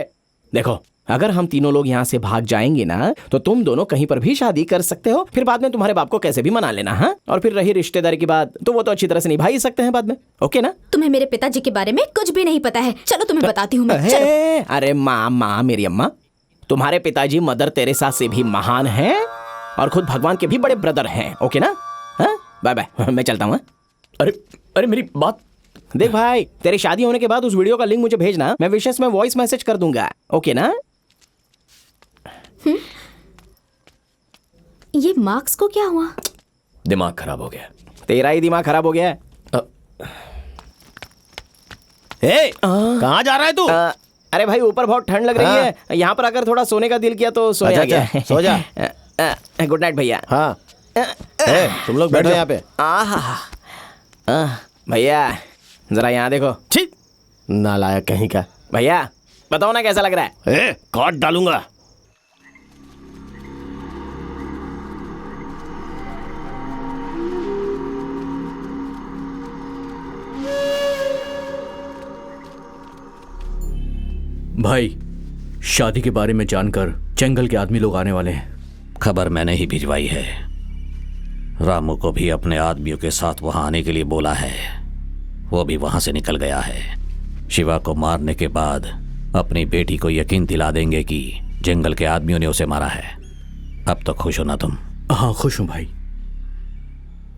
Speaker 13: देखो, अगर हम तीनों लोग यहाँ से भाग जाएंगे ना तो तुम दोनों कहीं पर भी शादी कर सकते हो। फिर बाद में तुम्हारे बाप को कैसे भी मना लेना। हाँ, और फिर रही रिश्तेदारी की बात तो वो तो अच्छी तरह से निभा ही सकते हैं बाद में। ओके ना?
Speaker 8: तुम्हें मेरे पिताजी के बारे में कुछ भी नहीं पता है। चलो तुम्हें बताती हूँ मैं। चलो।
Speaker 13: अरे माँ, मेरी अम्मा, तुम्हारे पिताजी मदर तेरेसा से भी महान हैं और खुद भगवान के भी बड़े ब्रदर हैं। ओके ना? बाय बाय, मैं चलता हूँ।
Speaker 3: अरे मेरी बात
Speaker 13: देख भाई, तेरी शादी होने के बाद उस वीडियो का लिंक मुझे भेजना, मैं विशेष में वॉइस मैसेज कर दूंगा। ओके ना?
Speaker 8: ये मार्क्स को क्या हुआ?
Speaker 3: दिमाग खराब हो गया।
Speaker 13: तेरा ही दिमाग खराब हो गया है।
Speaker 9: कहाँ जा रहा है तू?
Speaker 13: अरे भाई, ऊपर बहुत ठंड लग रही है, यहाँ पर अगर थोड़ा सोने का दिल किया तो सोने आ गया।
Speaker 9: सो जा।
Speaker 13: गुड नाइट भैया।
Speaker 9: हाँ, तुम लोग बैठो यहाँ पे।
Speaker 13: भैया जरा यहाँ देखो।
Speaker 9: छी, नालायक कहीं का।
Speaker 13: भैया बताओ ना कैसा लग रहा है?
Speaker 9: काट डालूंगा।
Speaker 1: भाई, शादी के बारे में जानकर जंगल के आदमी लोग आने वाले हैं।
Speaker 10: खबर मैंने ही भिजवाई है। रामू को भी अपने आदमियों के साथ वहां आने के लिए बोला है। वो भी वहां से निकल गया है। शिवा को मारने के बाद अपनी बेटी को यकीन दिला देंगे कि जंगल के आदमियों ने उसे मारा है। अब तो खुश हो ना तुम?
Speaker 1: हाँ, खुश हूँ भाई।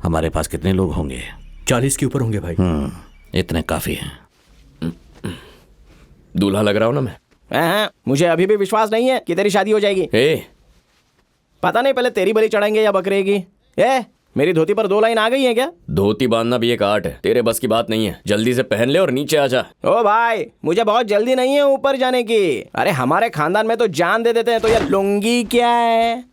Speaker 10: हमारे पास कितने लोग होंगे?
Speaker 1: 40 के ऊपर होंगे भाई।
Speaker 10: इतने काफी हैं।
Speaker 3: दूल्हा लग रहा हूं ना मैं?
Speaker 13: मुझे अभी भी विश्वास नहीं है कि तेरी शादी हो जाएगी। पता नहीं पहले तेरी बलि चढ़ाएंगे या बकरे की। मेरी धोती पर 2 लाइन आ गई है क्या?
Speaker 3: धोती बांधना भी एक आर्ट है, तेरे बस की बात नहीं है। जल्दी से पहन ले और नीचे आ जा।
Speaker 13: ओ भाई, मुझे बहुत जल्दी नहीं है ऊपर जाने की। अरे हमारे खानदान में तो जान दे देते हैं, तो ये लुंगी क्या है?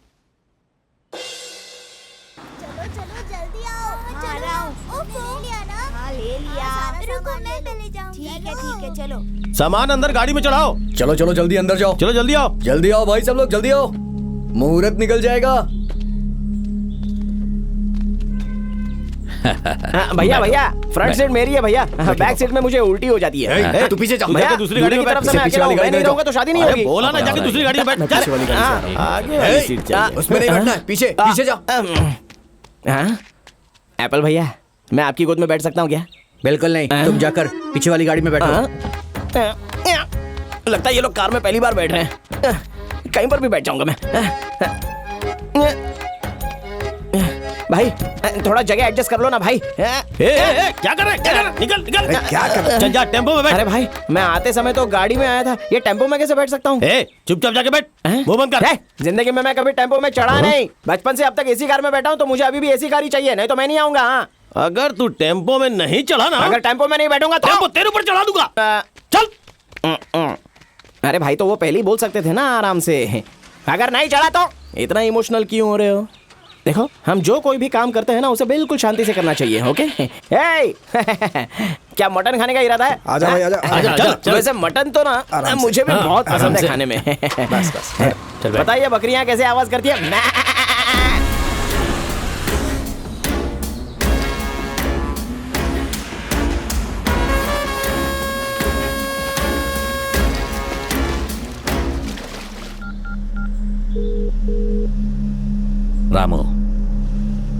Speaker 11: ठीक है चलो।
Speaker 9: सामान अंदर गाड़ी में चढ़ाओ।
Speaker 4: चलो चलो जल्दी अंदर जाओ।
Speaker 9: चलो जल्दी आओ।
Speaker 4: जल्दी आओ भाई सब लोग जल्दी आओ, मुहूर्त निकल जाएगा।
Speaker 13: भैया भैया फ्रंट सीट मेरी है भैया, बैक सीट में मुझे उल्टी हो जाती है।
Speaker 4: तू पीछे जा,
Speaker 13: भैया
Speaker 9: दूसरी गाड़ी में
Speaker 13: तरफ से मैं अकेला हूं, मैं नहीं रहूंगा तो शादी नहीं होगी।
Speaker 9: बोला ना जाके दूसरी गाड़ी में बैठ।
Speaker 13: पीछे वाली गाड़ी से आगे वाली सीट चाहिए।
Speaker 4: उसमें नहीं बैठना है, पीछे पीछे जा।
Speaker 13: एप्पल भैया मैं आपकी गोद में बैठ सकता हूँ क्या?
Speaker 1: बिल्कुल नहीं, तुम जाकर पीछे वाली गाड़ी में बैठो।
Speaker 13: लगता है ये लोग कार में पहली बार बैठ रहे हैं, कहीं पर भी बैठ जाऊंगा मैं। भाई थोड़ा जगह एडजस्ट कर लो ना भाई।
Speaker 9: क्या कर रहे हैं? निकल निकल।
Speaker 12: क्या कर रहे?
Speaker 9: चल जा टेम्पो में बैठ।
Speaker 13: अरे भाई मैं आते समय तो गाड़ी में आया था, ये टेम्पो में कैसे बैठ सकता हूँ?
Speaker 9: चुपचाप जाके बैठ, मुंह बंद कर।
Speaker 13: जिंदगी में मैं कभी टेम्पो में चढ़ा नहीं, बचपन से अब तक एसी कार में बैठा हूँ, तो मुझे अभी भी एसी कार ही चाहिए, नहीं तो मैं नहीं आऊंगा।
Speaker 9: अगर तू टेम्पो में नहीं चढ़ा ना,
Speaker 13: अगर टेम्पो में नहीं बैठूंगा तो
Speaker 9: टेम्पो तेरे ऊपर चढ़ा दूंगा। चल।
Speaker 13: अरे भाई तो वो पहले ही बोल सकते थे ना आराम से, अगर नहीं चढ़ा तो इतना इमोशनल क्यों हो रहे हो? देखो हम जो कोई भी काम करते हैं ना उसे बिल्कुल शांति से करना चाहिए, ओके? क्या मटन खाने का इरादा है?
Speaker 12: आजा भाई आजा।
Speaker 13: वैसे मटन तो ना मुझे भी बहुत पसंद है खाने में।
Speaker 12: बस बस
Speaker 13: बताइए बकरियां कैसे आवाज करती है?
Speaker 10: रामू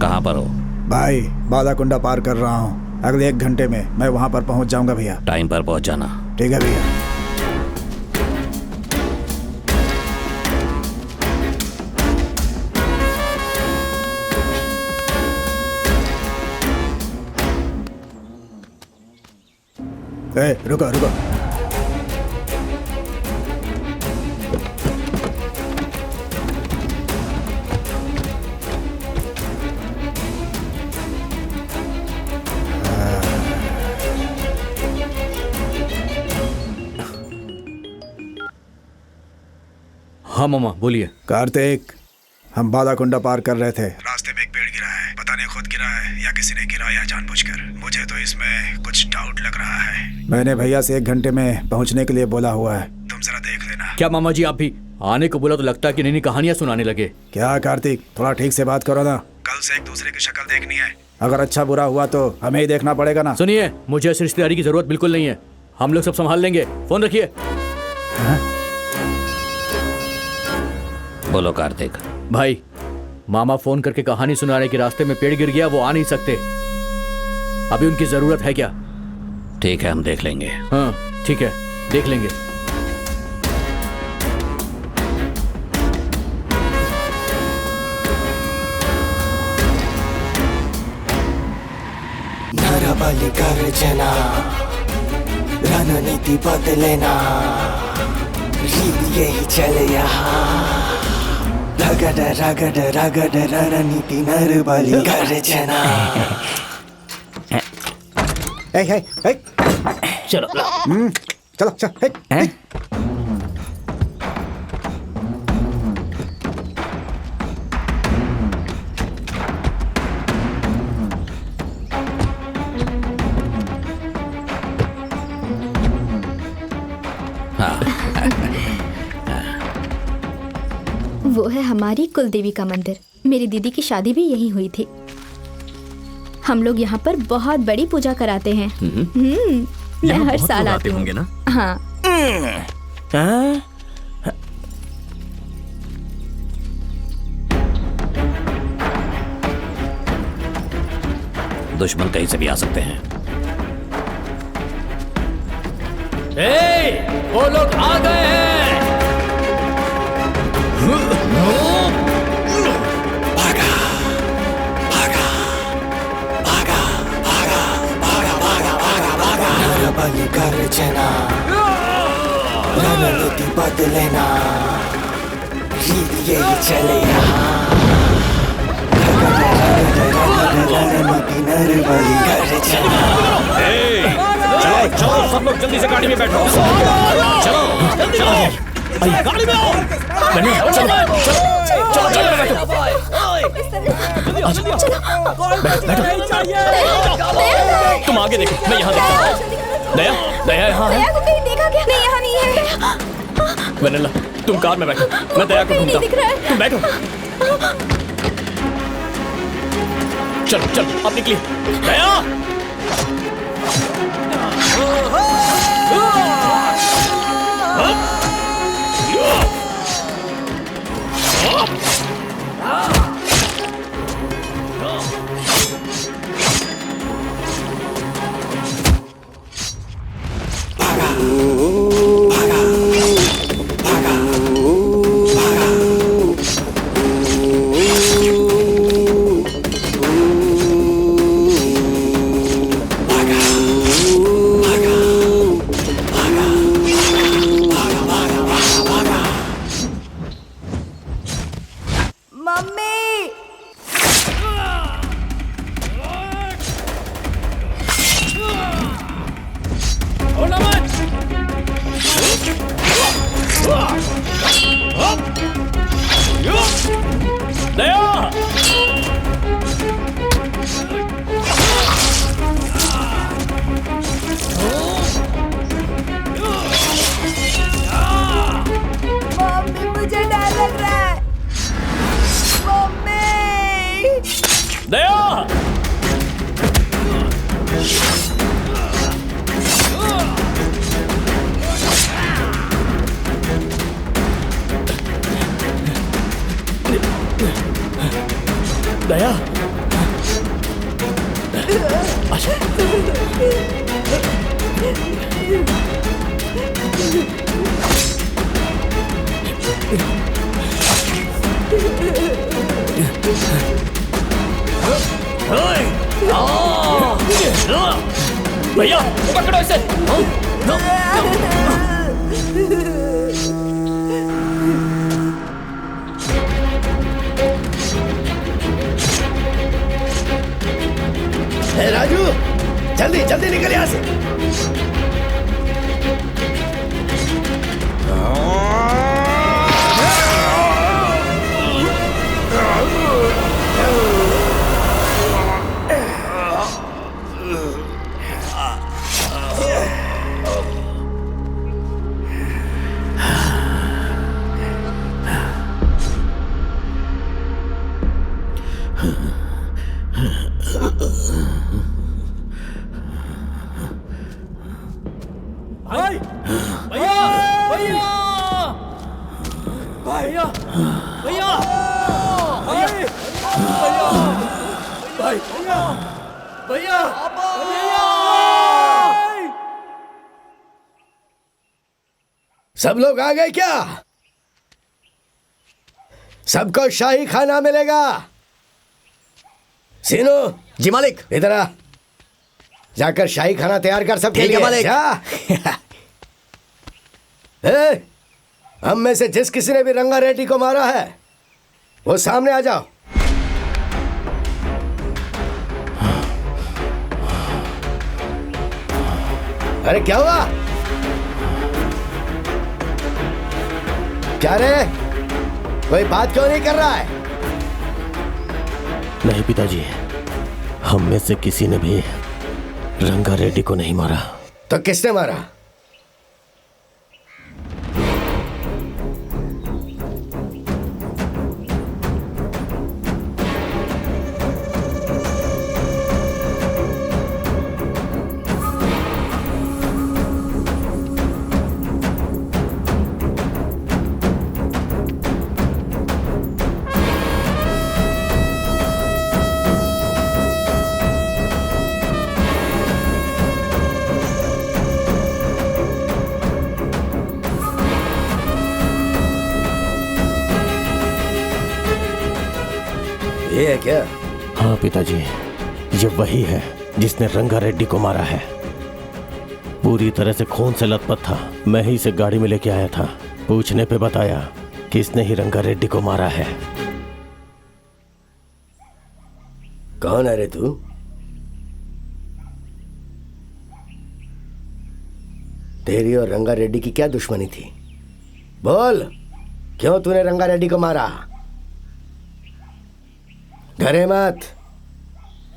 Speaker 10: कहाँ पर हो?
Speaker 7: भाई बालाकुंडा पार कर रहा हूँ, अगले 1 घंटे में मैं वहाँ पर पहुँच जाऊँगा भैया।
Speaker 10: टाइम पर पहुँच जाना।
Speaker 7: ठीक है भैया। रुको रुको।
Speaker 1: हाँ मामा बोलिए।
Speaker 7: कार्तिक हम बालाकुंडा पार कर रहे थे,
Speaker 5: रास्ते में एक पेड़ गिरा है, पता नहीं खुद गिरा है या किसी ने गिराया जानबूझकर। मुझे तो इसमें कुछ डाउट लग रहा है।
Speaker 7: मैंने भैया से 1 घंटे में पहुंचने के लिए बोला हुआ है।
Speaker 5: तुम जरा देख लेना।
Speaker 1: क्या मामा जी आप भी आने को बोला तो लगता है कि नई कहानियां सुनाने लगे।
Speaker 7: क्या कार्तिक थोड़ा ठीक से बात करो ना,
Speaker 5: कल से एक दूसरे की शक्ल देखनी है।
Speaker 7: अगर अच्छा बुरा हुआ तो हमें ही देखना पड़ेगा ना।
Speaker 1: सुनिए, मुझे इस रिश्तेदारी की जरूरत बिल्कुल नहीं है, हम लोग सब संभाल लेंगे। फोन रखिए।
Speaker 10: बोलो कार्तिक।
Speaker 1: भाई मामा फोन करके कहानी सुना रहे कि रास्ते में पेड़ गिर गया, वो आ नहीं सकते, अभी उनकी जरूरत है क्या?
Speaker 10: ठीक है हम देख लेंगे।
Speaker 1: हाँ ठीक है देख लेंगे।
Speaker 14: नरबली गर्जना रणनीति बदलेना, रीत यही चले यहाँ। रगड़ रगड़ रगड़ रणनीति नरबली गर्जना।
Speaker 13: चलो
Speaker 7: चलो चल।
Speaker 8: वो है हमारी कुलदेवी का मंदिर। मेरी दीदी की शादी भी यहीं हुई थी। हम लोग यहाँ पर बहुत बड़ी पूजा कराते हैं। मैं हर साल आती हूँ ना। हाँ।
Speaker 10: दुश्मन कहीं से भी आ सकते हैं।
Speaker 1: वो लोग आ गए हैं।
Speaker 14: भागा भागा भागा भागा भागा भागा भागा भागा। नरबली गर्जना रणनीति बदलेना, रीत यही चले यहाँ। रणनीति नरबली गर्जना।
Speaker 9: चलो चलो सब लोग जल्दी से गाड़ी में बैठो। चलो चलो गाड़ी में आओ। तुम आगे देखो, मैं यहाँ देखता हूँ।
Speaker 3: दया, दया यहाँ है।
Speaker 8: दया को कहीं देखा क्या? नहीं, यहाँ नहीं है।
Speaker 3: वेनिला, तुम कार में बैठो, मैं दया को ढूंढता हूँ। तुम बैठो। चलो चलो, अब निकलिए। दया! दया, भैया पकड़ो इसे।
Speaker 6: राजू, जल्दी जल्दी निकल यहाँ से। सब लोग आ गए क्या? सबको शाही खाना मिलेगा। सीनू
Speaker 3: जी मालिक।
Speaker 6: इधर आ, जाकर शाही खाना तैयार कर सबके लिए।
Speaker 3: मालिक।
Speaker 6: हम में से जिस किसी ने भी रंगा रेड्डी को मारा है वो सामने आ जाओ। अरे क्या हुआ? क्या रे, कोई बात क्यों नहीं कर रहा है?
Speaker 9: नहीं पिताजी, हम में से किसी ने भी रंगा रेड्डी को नहीं मारा।
Speaker 6: तो किसने मारा? ये है क्या?
Speaker 9: हाँ पिताजी, ये वही है जिसने रंगा रेड्डी को मारा है। पूरी तरह से खून से लथपथ था। मैं ही इसे गाड़ी में लेके आया था। पूछने पे बताया कि इसने ही रंगा रेड्डी को मारा है।
Speaker 6: कौन है रे तू? तेरी और रंगा रेड्डी की क्या दुश्मनी थी? बोल, क्यों तूने रंगा रेड्डी को मारा? डरे मत,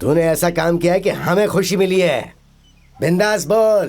Speaker 6: तूने ऐसा काम किया है कि हमें खुशी मिली है। बिंदास बोल।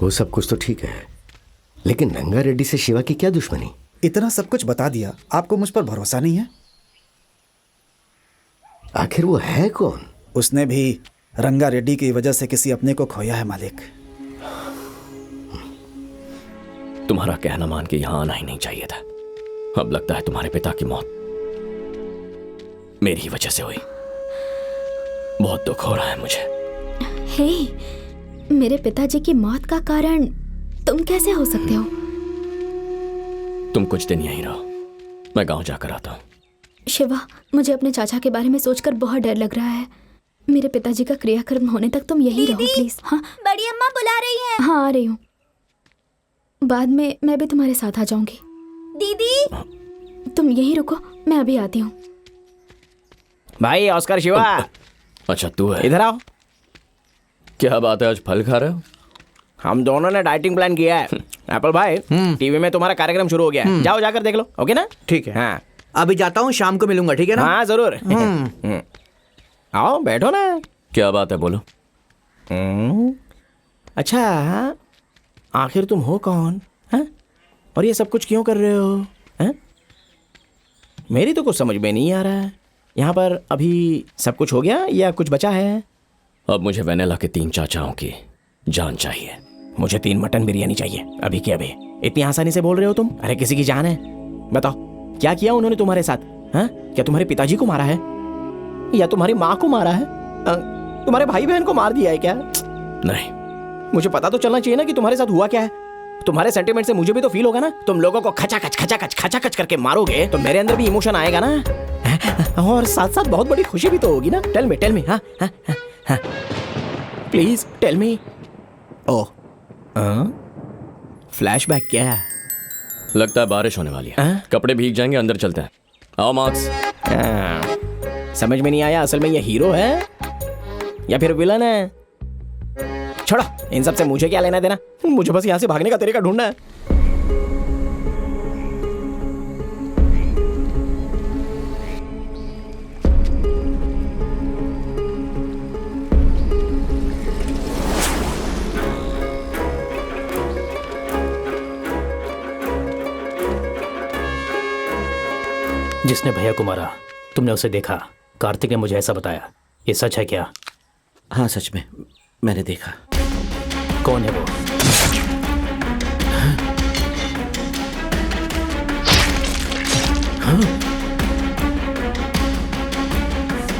Speaker 6: वो सब कुछ तो ठीक है, लेकिन रंगा रेड्डी से शिवा की क्या दुश्मनी?
Speaker 7: इतना सब कुछ बता दिया, आपको मुझ पर भरोसा नहीं है?
Speaker 6: आखिर वो है कौन?
Speaker 7: उसने भी रंगा रेड्डी की वजह से किसी अपने को खोया है मालिक।
Speaker 3: तुम्हारा कहना मान के यहां आना ही नहीं चाहिए था। अब लगता है तुम्हारे पिता की मौत मेरी ही वजह से हुई। बहुत दुख हो रहा है मुझे।
Speaker 8: हे, मेरे पिताजी की मौत का कारण तुम कैसे हो सकते हो?
Speaker 3: तुम कुछ दिन यहीं रहो, मैं गांव जाकर आता हूं।
Speaker 8: शिवा, मुझे अपने चाचा के बारे में सोचकर बहुत डर लग रहा है। मेरे पिताजी का क्रियाक्रम होने तक तुम यहीं रहो प्लीज। हाँ,
Speaker 15: बड़ी अम्मा बुला रही है।
Speaker 8: हाँ, आ रही हूँ। बाद में मैं भी तुम्हारे साथ आ जाऊंगी।
Speaker 15: दीदी,
Speaker 8: तुम यहीं रुको, मैं अभी आती हूँ।
Speaker 13: भाई ऑस्कर, शिवा।
Speaker 3: अच्छा तू है?
Speaker 13: इधर आओ।
Speaker 3: क्या बात है, आज फल खा रहे हो?
Speaker 13: हम दोनों ने डाइटिंग प्लान किया है। एप्पल भाई, टीवी में तुम्हारा कार्यक्रम शुरू हो गया है। जाओ जाकर देख लो, ओके ना?
Speaker 1: ठीक है।
Speaker 13: हाँ,
Speaker 1: अभी जाता हूँ, शाम को मिलूंगा, ठीक है ना?
Speaker 13: हाँ जरूर। आओ बैठो ना।
Speaker 3: क्या बात है, बोलो।
Speaker 13: अच्छा, आखिर तुम हो कौन है? और ये सब कुछ क्यों कर रहे हो है? मेरी तो कुछ समझ में नहीं आ रहा है। यहाँ पर अभी सब कुछ हो गया या कुछ बचा है?
Speaker 3: अब मुझे वेनेला के 3 चाचाओं की जान चाहिए।
Speaker 13: मुझे 3 मटन बिरयानी चाहिए, अभी के अभी। इतनी आसानी से बोल रहे हो तुम? अरे किसी की जान है। बताओ क्या किया उन्होंने तुम्हारे साथ? हाँ, क्या तुम्हारे पिताजी को मारा है या तुम्हारी माँ को मारा है? तुम्हारे भाई बहन को मार दिया है क्या?
Speaker 3: नहीं,
Speaker 13: मुझे पता तो चलना चाहिए ना कि तुम्हारे साथ हुआ क्या है। तुम्हारे सेंटीमेंट से मुझे भी तो फील होगा ना। तुम लोगों को खचाखच करके मारोगे तो मेरे अंदर भी इमोशन आएगा ना, और साथ साथ बहुत बड़ी खुशी भी तो होगी ना। Tell me. हाँ, please tell me. Oh, flashback क्या?
Speaker 3: लगता है बारिश होने वाली है। कपड़े भीग जाएंगे, अंदर चलते हैं। आओ मार्क्स।
Speaker 13: समझ में नहीं आया, असल में ये हीरो है या फिर विलन है? छोड़ो, इन सब से मुझे क्या लेना देना। मुझे बस यहाँ से भागने का तरीका ढूंढना है। जिसने भैया को मारा, तुमने उसे देखा। कार्तिक ने मुझे ऐसा बताया, ये सच है क्या?
Speaker 10: हाँ सच में, मैंने देखा।
Speaker 13: कौन है वो?
Speaker 10: हाँ?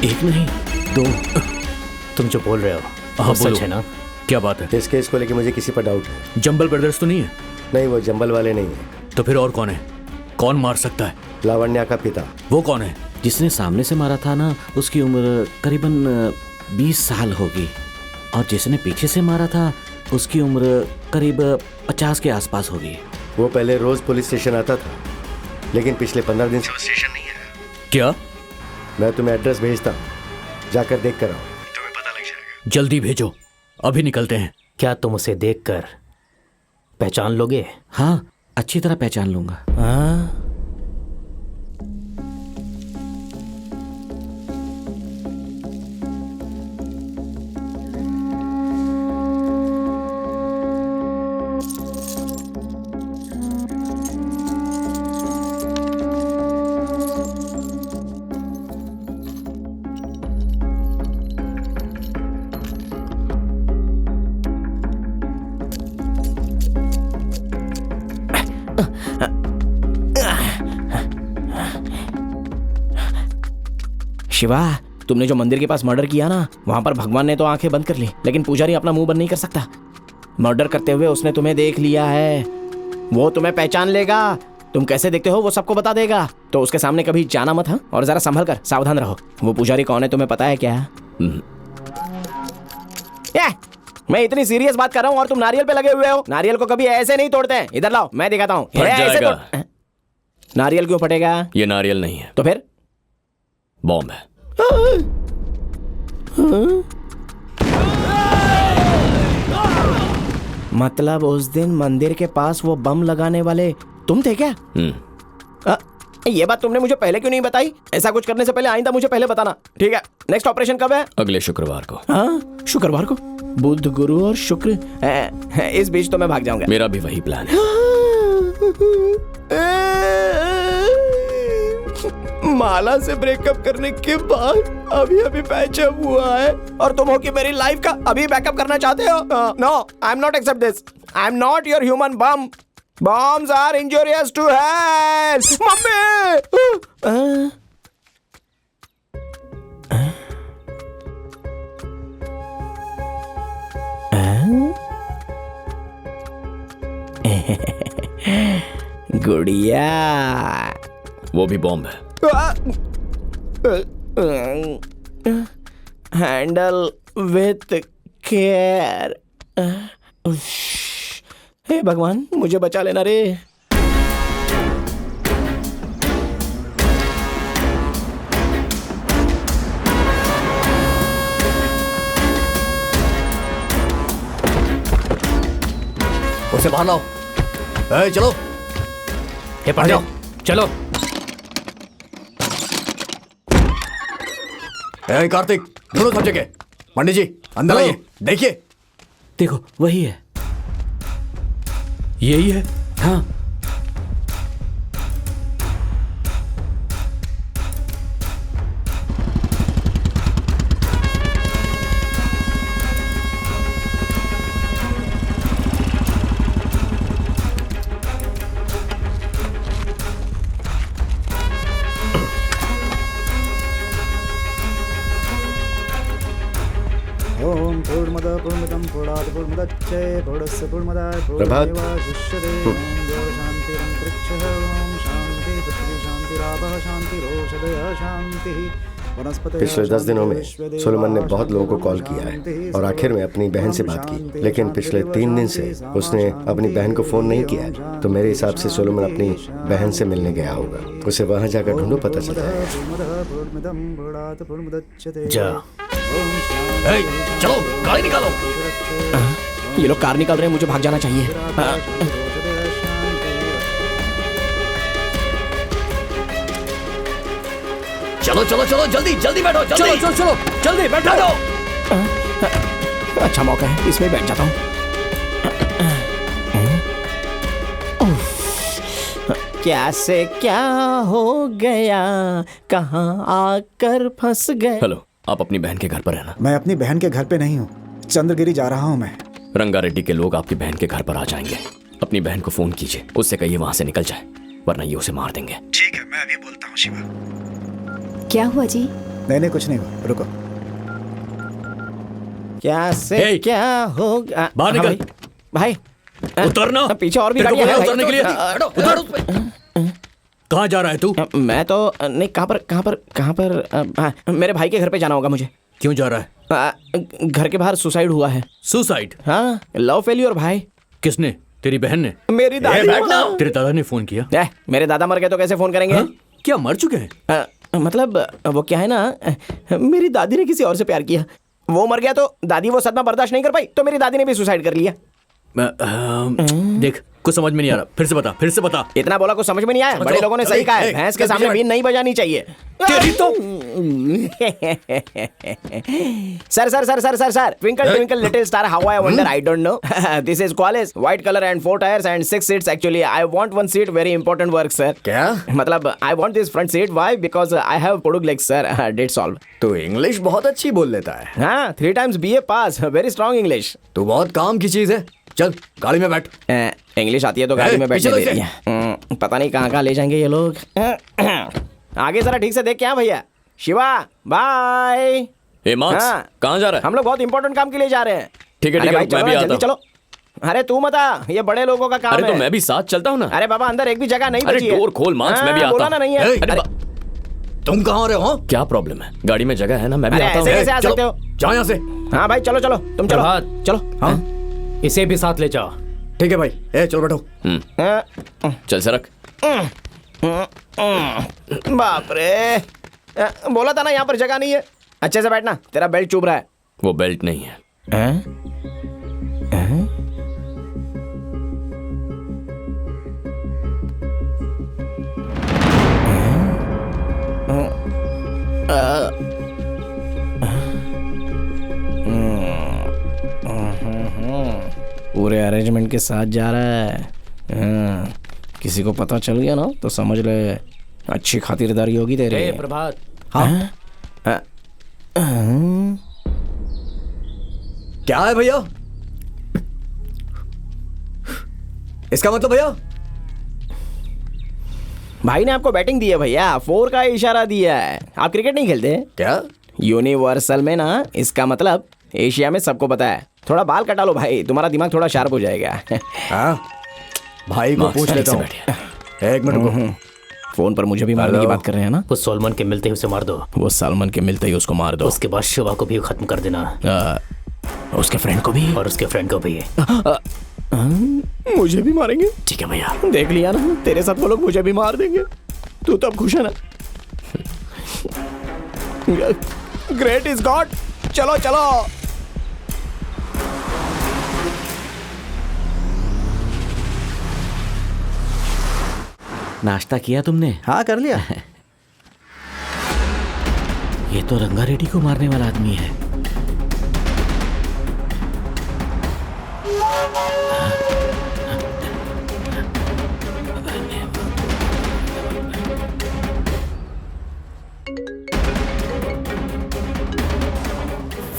Speaker 10: एक नहीं, 2।
Speaker 13: तुम जो बोल रहे हो
Speaker 1: हाँ,
Speaker 13: सच है ना?
Speaker 1: क्या बात है?
Speaker 6: इस केस को लेकर मुझे किसी पर डाउट है।
Speaker 1: जंबल ब्रदर्स तो नहीं है?
Speaker 6: नहीं, वो जंबल वाले नहीं है।
Speaker 1: तो फिर और कौन है? कौन मार सकता है?
Speaker 6: लावण्या का पिता।
Speaker 1: वो कौन है?
Speaker 10: जिसने सामने से मारा था ना, उसकी उम्र करीबन 20 साल होगी, और जिसने पीछे से मारा था उसकी उम्र करीब 50 के आसपास होगी।
Speaker 6: वो पहले रोज पुलिस स्टेशन आता था, लेकिन पिछले 15 दिन से वो स्टेशन नहीं है।
Speaker 1: क्या?
Speaker 6: मैं तुम्हें एड्रेस भेजता हूँ, जाकर देख कर आओ, तुम्हें पता लग जाएगा।
Speaker 1: जल्दी भेजो, अभी निकलते हैं।
Speaker 13: क्या तुम उसे देखकर पहचान लोगे?
Speaker 10: हाँ, अच्छी तरह पहचान लूंगा।
Speaker 13: हाँ? शिवा, तुमने जो मंदिर के पास मर्डर किया ना, वहां पर भगवान ने तो आंखें बंद कर ली, लेकिन पुजारी अपना मुंह बंद नहीं कर सकता। मर्डर करते हुए उसने तुम्हें देख लिया है, वो तुम्हें पहचान लेगा। तुम कैसे देखते हो वो सबको बता देगा, तो उसके सामने कभी जाना मत। हाँ, और जरा संभल कर, सावधान रहो। वो पुजारी कौन है तुम्हें पता है क्या? मैं इतनी सीरियस बात कर रहा हूँ और तुम नारियल पे लगे हुए हो। नारियल को कभी ऐसे नहीं तोड़ते हैं। इधर लाओ, मैं दिखाता हूँ। नारियल क्यों फटेगा?
Speaker 3: ये नारियल नहीं है।
Speaker 13: तो फिर?
Speaker 3: बॉम्ब है।
Speaker 13: मतलब उस दिन मंदिर के पास वो बम लगाने वाले तुम थे क्या? ये बात तुमने मुझे पहले क्यों नहीं बताई? ऐसा कुछ करने से पहले आइंदा मुझे पहले बताना, ठीक है? नेक्स्ट ऑपरेशन कब है?
Speaker 3: अगले शुक्रवार को।
Speaker 13: हाँ, शुक्रवार को? बुध, गुरु और शुक्र। इस बीच तो मैं भाग जाऊंगा।
Speaker 3: मेरा भी वही प्लान है।
Speaker 13: माला से ब्रेकअप करने के बाद अभी अभी पैचअप हुआ है और तुम हो कि मेरी लाइफ का अभी बैकअप करना चाहते हो? No, I am not accept this. I am not your human bomb. Bombs are injurious to health. Mummy! गुड़िया,
Speaker 3: वो भी बॉम्ब है।
Speaker 13: Handle with care. हे भगवान, मुझे बचा लेना रे।
Speaker 1: उसे बाहर लाओ। चलो,
Speaker 2: हे पढ़ जाओ, चलो।
Speaker 1: कार्तिक, ढूंढो सब जगह। पंडित जी अंदर आइए, देखिए।
Speaker 10: देखो, वही है,
Speaker 1: यही है।
Speaker 10: हाँ।
Speaker 7: ओम पूर्णमदः पूर्णमिदं पूर्णात् पूर्णमुदच्यते पूर्णस्य पूर्णमादाय पूर्णमेवावशिष्यते। ओम देव शान्तिरन्तरिक्षः। ओम शान्ति पृथ्वी शान्तिरापः शान्तिरोषधयः शान्तिः।
Speaker 6: पिछले 10 दिनों में सोलोमन ने बहुत लोगों को कॉल किया है और आखिर में अपनी बहन से बात की, लेकिन पिछले 3 दिन से उसने अपनी बहन को फोन नहीं किया है। तो मेरे हिसाब से सोलोमन अपनी बहन से मिलने गया होगा। उसे वहां जाकर ढूंढो, पता चल जाएगा।
Speaker 2: जा।
Speaker 1: चलो, गाड़ी निकालो।
Speaker 13: ये लोग कार निकाल रहे हैं, मुझे भाग जाना चाहिए।
Speaker 1: चलो चलो चलो, जल्दी जल्दी बैठो, जल्दी। चलो चलो चलो, जल्दी बैठो।
Speaker 13: अच्छा मौका है, इसमें बैठ जाता हूँ। क्या से क्या हो गया, कहाँ आकर फंस गए।
Speaker 3: हेलो, आप अपनी बहन के घर पर रहना।
Speaker 7: मैं अपनी बहन के घर पे नहीं हूँ, चंद्रगिरी जा रहा हूँ मैं।
Speaker 3: रंगारेड्डी के लोग आपकी बहन के घर पर आ जाएंगे। अपनी बहन को फोन कीजिए, उससे कहिए वहां से निकल जाए, वरना ये उसे मार देंगे।
Speaker 5: ठीक है, मैं अभी बोलता हूँ शिवा।
Speaker 8: क्या हुआ जी?
Speaker 7: नहीं कुछ नहीं हुआ, रुको।
Speaker 13: क्या से क्या हो गया।
Speaker 1: बाहर निकल
Speaker 13: भाई।
Speaker 1: उतरना,
Speaker 13: पीछे और भी गाड़ियां हैं
Speaker 1: उतरने के लिए। उतर उस पे। कहाँ जा रहा है तू?
Speaker 13: मैं तो नहीं, कहाँ पर मेरे भाई के घर पे जाना होगा मुझे।
Speaker 1: क्यों जा रहा है?
Speaker 13: घर के बाहर सुसाइड हुआ है।
Speaker 1: सुसाइड?
Speaker 13: हाँ, लव फेल्योर भाई।
Speaker 1: किसने? तेरी बहन ने?
Speaker 13: मेरी दादी।
Speaker 1: तेरे दादा ने फोन किया?
Speaker 13: मेरे दादा मर गए तो कैसे फोन करेंगे?
Speaker 1: क्या मर चुके हैं?
Speaker 13: मतलब वो क्या है ना, मेरी दादी ने किसी और से प्यार किया, वो मर गया तो दादी वो सदमा बर्दाश्त नहीं कर पाई, तो मेरी दादी ने भी सुसाइड कर लिया।
Speaker 1: देख, कुछ समझ में नहीं आ रहा, फिर से बता।
Speaker 13: इतना बोला कुछ समझ में नहीं आया? बड़े लोगों ने सही कहा है, भैंस के सामने बीन नहीं बजानी चाहिए।
Speaker 1: तेरी तो
Speaker 13: sir twinkle twinkle little star, how I wonder, I don't know. This is college, white colour and 4 tyres and 6 seats. Actually I want 1 seat, very important work sir.
Speaker 6: क्या
Speaker 13: मतलब I want this front seat, why? Because I have पोडुग लेग्स सर, डेट सॉल्व।
Speaker 6: तो इंग्लिश बहुत अच्छी बोल लेता है।
Speaker 13: हाँ, 3 times BA pass, very strong English.
Speaker 1: तो बहुत काम की चीज है। चल गाड़ी में बैठ।
Speaker 13: इंग्लिश आती है तो गाड़ी में बैठने दे रही है। पता नहीं कहाँ ले जाएंगे ये लोग। आगे जरा ठीक से देख क्या भैया। शिवा बाय।
Speaker 3: कहाँ जा रहा है?
Speaker 13: हम लोग बहुत इंपॉर्टेंट काम के लिए जा रहे हैं।
Speaker 3: ठीक है, मैं भी आता हूं।
Speaker 13: चलो। अरे तू मत आ, ये बड़े लोगों का काम है।
Speaker 3: अरे तो मैं भी साथ चलता हूँ ना।
Speaker 13: अरे बाबा, अंदर एक भी जगह नहीं बची है।
Speaker 3: अरे डोर खोल मार्क्स, मैं भी आता हूँ।
Speaker 13: नहीं है।
Speaker 1: तुम कहाँ रहे हो?
Speaker 3: क्या प्रॉब्लम है? गाड़ी में जगह है ना, मैं भी आता हूँ।
Speaker 13: ऐसे आ सकते हो?
Speaker 1: जाओ यहाँ से।
Speaker 13: हाँ भाई, चलो तुम चलो। चलो।
Speaker 2: हाँ, इसे भी साथ ले जाओ।
Speaker 1: ठीक है भाई, चलो बैठो।
Speaker 3: चल सरक।
Speaker 13: बाप रे, बोला था ना यहाँ पर जगह नहीं है। अच्छे से बैठना, तेरा बेल्ट चुभ रहा है।
Speaker 3: वो बेल्ट नहीं है।
Speaker 13: पूरे अरेंजमेंट के साथ जा रहा है। हाँ, किसी को पता चल गया ना तो समझ ले अच्छी खातिरदारी होगी तेरी।
Speaker 2: प्रभात।
Speaker 13: हाँ?
Speaker 4: क्या है भैया? इसका मतलब भैया
Speaker 13: भाई ने आपको बैटिंग दी है भैया, 4 का इशारा दिया है। आप क्रिकेट नहीं खेलते
Speaker 4: क्या?
Speaker 13: यूनिवर्सल में ना इसका मतलब एशिया में सबको पता है। थोड़ा बाल कटा लो भाई, तुम्हारा दिमाग थोड़ा शार्प हो जाएगा।
Speaker 4: हाँ? भाई को पूछ लेता हूँ। एक मिनट रुको।
Speaker 13: फोन पर मुझे भी मारने की बात कर रहे हैं ना?
Speaker 2: वो सोलमन के मिलते ही उसे मार दो।
Speaker 13: वो सालमन के मिलते ही उसको मार दो।
Speaker 2: उसके बाद शिवा को भी खत्म कर देना।
Speaker 13: उसके फ्रेंड को भी?
Speaker 2: और उसके फ्रेंड को भी।
Speaker 13: मुझे भी मारेंगे?
Speaker 2: ठीक है भैया।
Speaker 13: देख लिया ना, तेरे साथ वो लोग मुझे भी मार देंगे। तू तब खुश है ना? Great is God. चलो चलो।
Speaker 10: नाश्ता किया तुमने?
Speaker 1: हाँ कर लिया।
Speaker 10: ये तो रंगा रेड्डी को मारने वाला आदमी है।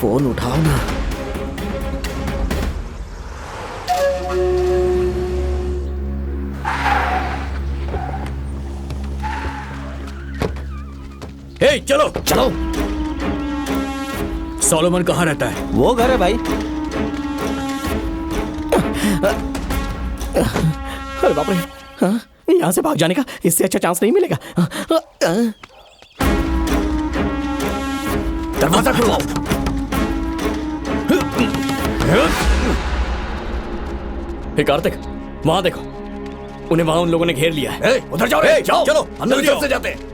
Speaker 1: फोन उठाओ ना।
Speaker 3: हे चलो चलो। सोलोमन कहाँ रहता है?
Speaker 9: वो घर है भाई।
Speaker 13: अरे बाप रे, हाँ? यहाँ से भाग जाने का इससे अच्छा चांस नहीं मिलेगा।
Speaker 3: दरवाजा खोलो। हे कार्तिक, वहां देखो, उन्हें वहां उन लोगों ने घेर लिया है। उधर जाओ रे, जाओ चलो अंदर कैसे जाते हैं?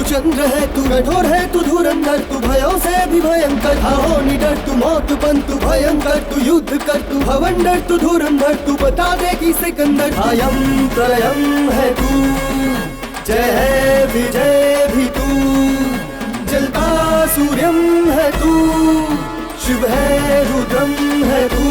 Speaker 16: चंद्र है तू, कठोर है तू, धुरंधर तू, भयों से भी भयंकर, हो निडर तू, मौत बन तू भयंकर, तू युद्ध कर तू भवंडर, तू धुरंधर तू, बता दे कि सिकंदर। अयम प्रलयम है तू, जय है विजय भी तू, जलता सूर्यम है तू, शिव है रुद्रम है तू।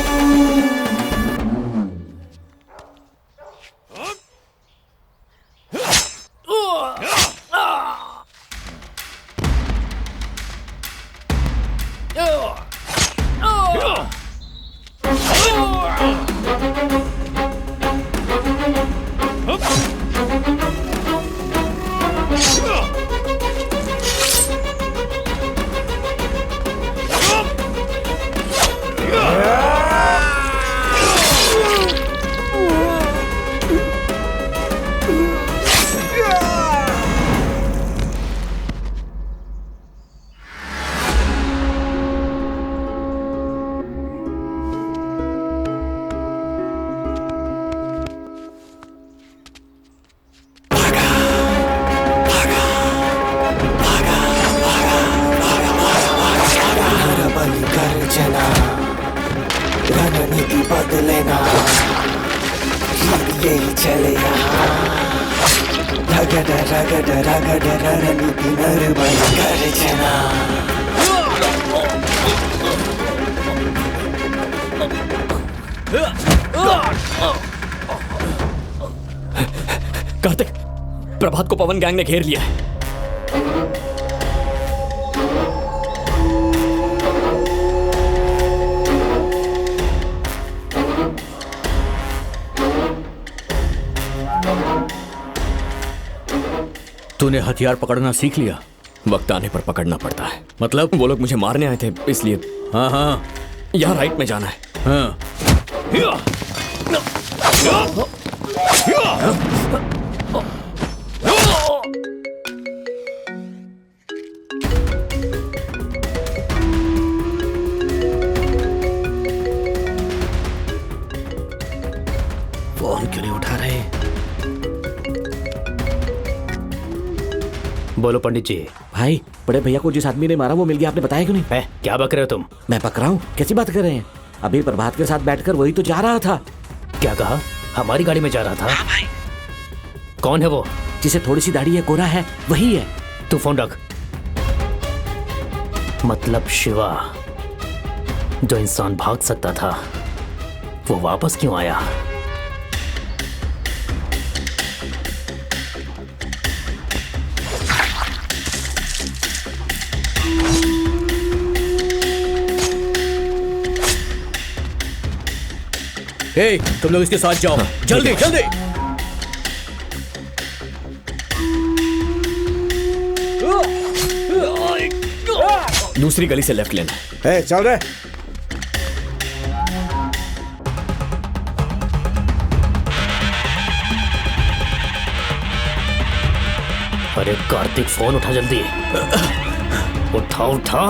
Speaker 3: कार्तिक, प्रभात को पवन गैंग ने घेर लिया है।
Speaker 1: तूने हथियार पकड़ना सीख लिया?
Speaker 3: वक्त आने पर पकड़ना पड़ता है।
Speaker 1: मतलब?
Speaker 3: वो लोग मुझे मारने आए थे इसलिए।
Speaker 1: हाँ हाँ,
Speaker 3: यहाँ राइट में जाना है।
Speaker 1: हाँ।
Speaker 2: फोन क्यों नहीं उठा रहे? बोलो पंडित जी।
Speaker 10: भाई बड़े भैया को जिस आदमी ने मारा वो मिल गया, आपने बताया क्यों नहीं?
Speaker 2: है क्या बक रहे हो तुम?
Speaker 10: मैं बक रहा हूँ? कैसी बात कर रहे हैं? अभी प्रभात के साथ बैठकर वही तो जा रहा था।
Speaker 2: क्या कहा? हमारी गाड़ी में जा रहा था?
Speaker 10: हाँ भाई।
Speaker 2: कौन है वो?
Speaker 10: जिसे थोड़ी सी दाढ़ी है, गोरा है, वही है।
Speaker 2: तू फोन रख। मतलब शिवा, जो इंसान भाग सकता था वो वापस क्यों आया?
Speaker 1: हे, तुम लोग इसके साथ जाओ। जल्दी जल्दी।
Speaker 3: दूसरी गली से लेफ्ट लेना।
Speaker 7: है चल रहे।
Speaker 2: अरे कार्तिक, फोन उठा जल्दी। उठा उठा।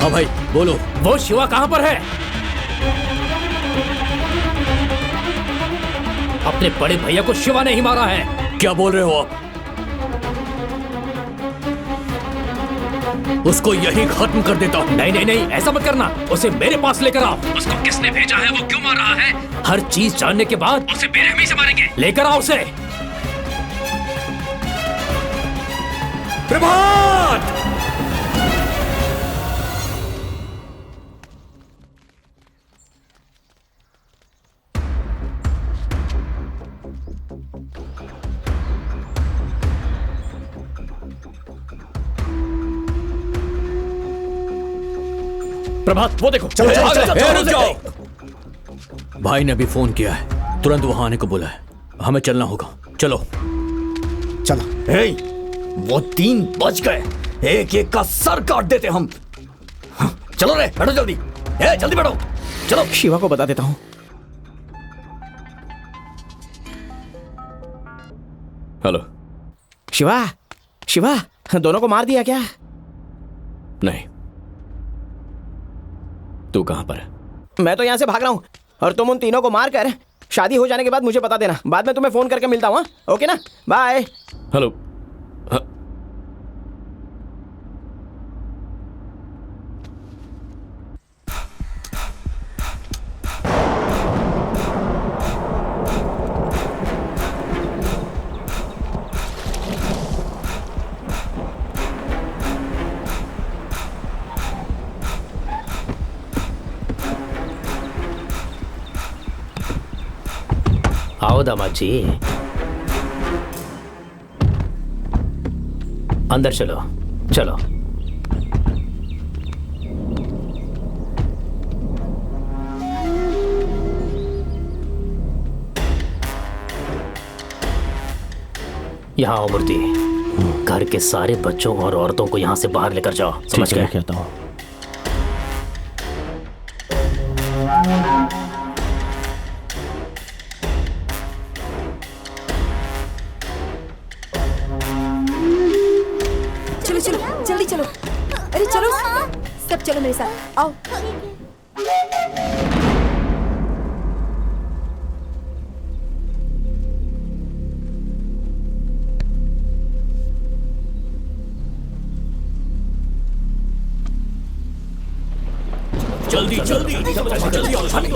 Speaker 1: हाँ भाई बोलो।
Speaker 2: वो शिवा कहाँ पर है? अपने बड़े भैया को शिवा ने ही मारा है।
Speaker 1: क्या बोल रहे हो आप? उसको यही खत्म कर देता हूँ।
Speaker 2: नहीं नहीं नहीं, ऐसा मत करना। उसे मेरे पास लेकर आओ। उसको किसने भेजा है, वो क्यों मार रहा है, हर चीज जानने के बाद उसे बेरहमी से मारेंगे। लेकर आओ उसे।
Speaker 1: प्रभात!
Speaker 3: प्रभात वो देखो।
Speaker 1: चलो चलो चलो, रुक जाओ। भाई ने अभी फोन किया है, तुरंत वहां आने को बोला है। हमें चलना होगा, चलो
Speaker 7: चलो।
Speaker 3: हे, वो 3 बज गए, एक एक का सर काट देते हम। चलो रे, बैठो जल्दी। हे, जल्दी बैठो। चलो
Speaker 13: शिवा को बता देता हूं।
Speaker 3: हेलो
Speaker 13: शिवा, शिवा दोनों को मार दिया क्या?
Speaker 3: नहीं। तू कहां पर है?
Speaker 13: मैं तो यहां से भाग रहा हूं और तुम उन तीनों को मार कर शादी हो जाने के बाद मुझे बता देना। बाद में तुम्हें फोन करके मिलता हूं। ओके ना, बाय।
Speaker 3: हेलो।
Speaker 2: आओ दामाद जी, अंदर चलो चलो। यहाँ आओ मूर्ति। घर के सारे बच्चों और औरतों को यहाँ से बाहर लेकर जाओ। समझ गए?
Speaker 9: कहता हूँ।
Speaker 11: जल्दी चलो। अरे चलो सब, चलो मेरे साथ आओ।
Speaker 1: जल्दी जल्दी
Speaker 2: जल्दी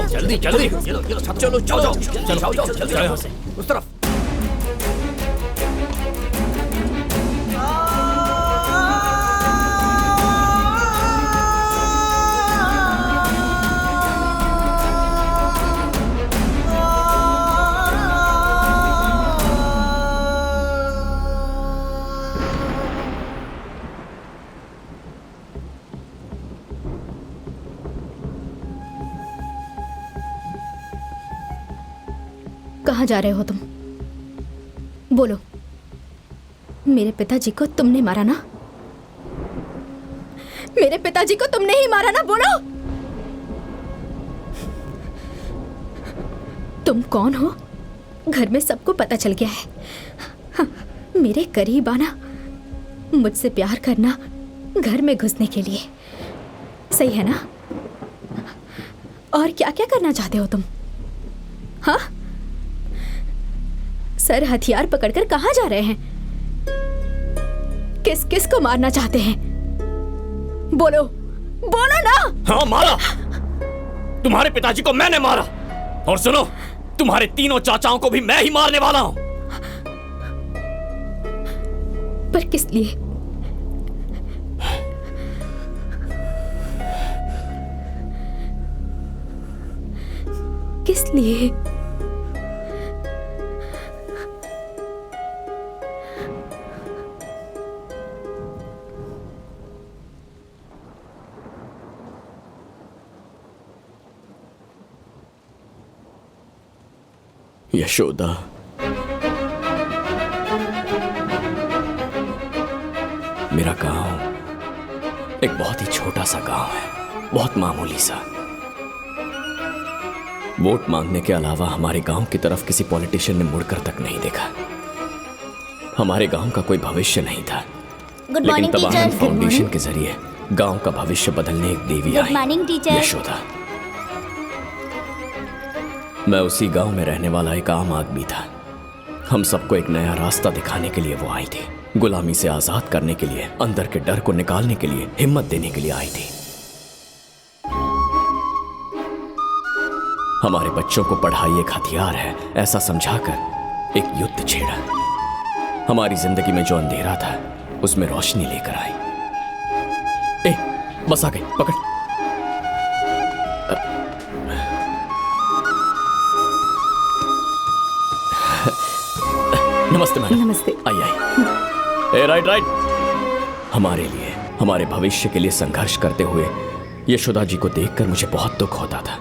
Speaker 2: जल्दी
Speaker 1: चलो चलो चलो
Speaker 2: उस तरफ।
Speaker 8: कहाँ जा रहे हो तुम? बोलो। मेरे पिताजी को तुमने मारा ना? मेरे पिताजी को तुमने ही मारा ना? बोलो। तुम कौन हो? घर में सबको पता चल गया है। हाँ, मेरे करीब आना, मुझसे प्यार करना, घर में घुसने के लिए। सही है ना? और क्या क्या करना चाहते हो तुम? हाँ, सर हथियार पकड़कर कहाँ जा रहे हैं?
Speaker 17: किस किस को मारना चाहते हैं? बोलो बोलो ना।
Speaker 3: हाँ मारा, तुम्हारे पिताजी को मैंने मारा, और सुनो, तुम्हारे तीनों चाचाओं को भी मैं ही मारने वाला हूं।
Speaker 17: पर किस लिए? किस लिए?
Speaker 3: यशोदा, मेरा गांव एक बहुत ही छोटा सा गांव है, बहुत मामूली सा। वोट मांगने के अलावा हमारे गांव की तरफ किसी पॉलिटिशियन ने मुड़कर तक नहीं देखा। हमारे गांव का कोई भविष्य नहीं था, लेकिन तबाहन फाउंडेशन के जरिए गांव का भविष्य बदलने एक देवी आई, यशोदा। मैं उसी गांव में रहने वाला एक आम आदमी था। हम सबको एक नया रास्ता दिखाने के लिए वो आई थी, गुलामी से आजाद करने के लिए, अंदर के डर को निकालने के लिए, हिम्मत देने के लिए आई थी। हमारे बच्चों को पढ़ाई एक हथियार है ऐसा समझाकर एक युद्ध छेड़ा। हमारी जिंदगी में जो अंधेरा था उसमें रोशनी लेकर आई। बस आ गई, पकड़। नमस्ते मैडम।
Speaker 11: नमस्ते।
Speaker 3: आई। राइट। हमारे लिए, हमारे भविष्य के लिए संघर्ष करते हुए यशोदा जी को देखकर मुझे बहुत दुख होता था।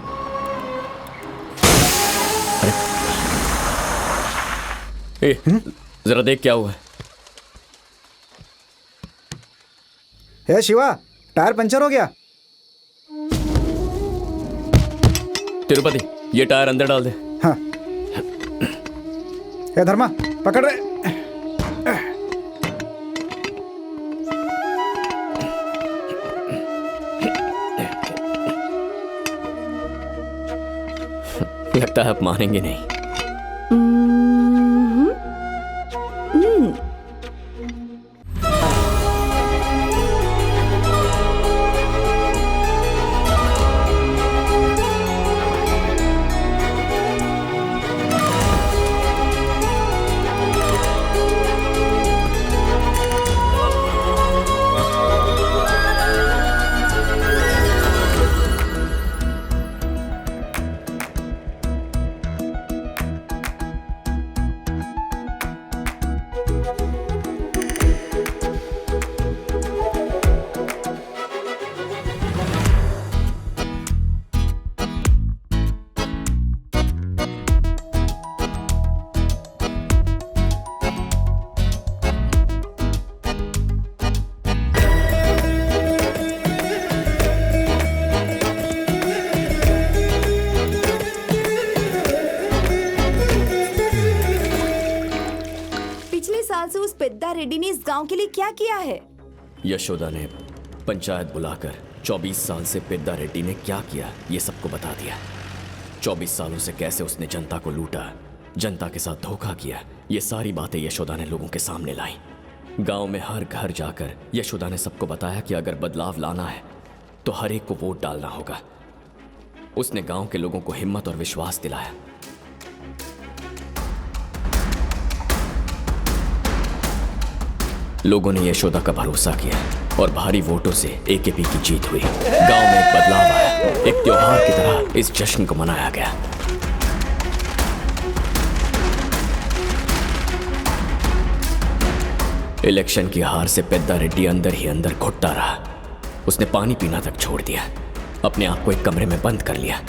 Speaker 3: अरे जरा देख क्या हुआ है।
Speaker 7: हे शिवा, टायर पंचर हो गया।
Speaker 3: तिरुपति, ये टायर अंदर डाल दे।
Speaker 7: हाँ। हे धर्मा, पकड़ रहे।
Speaker 3: लगता है आप मानेंगे नहीं।
Speaker 11: रेड्डी ने इस गांव के लिए क्या किया है?
Speaker 3: यशोदा ने पंचायत बुलाकर 24 साल से पेद्दा रेड्डी ने क्या किया ये सबको बता दिया। 24 सालों से कैसे उसने जनता को लूटा, जनता के साथ धोखा किया, ये सारी बातें यशोदा ने लोगों के सामने लाई। गांव में हर घर जाकर यशोदा ने सबको बताया कि अगर बदलाव लाना है तो हर एक को वोट डालना होगा। उसने गांव के लोगों को हिम्मत और विश्वास दिलाया। लोगों ने यशोदा का भरोसा किया और भारी वोटों से एकेपी की जीत हुई। गांव में एक बदलाव आया, एक त्योहार की तरह इस जश्न को मनाया गया। इलेक्शन की हार से पेद्दा रेड्डी अंदर ही अंदर घुटता रहा। उसने पानी पीना तक छोड़ दिया, अपने आप को एक कमरे में बंद कर लिया।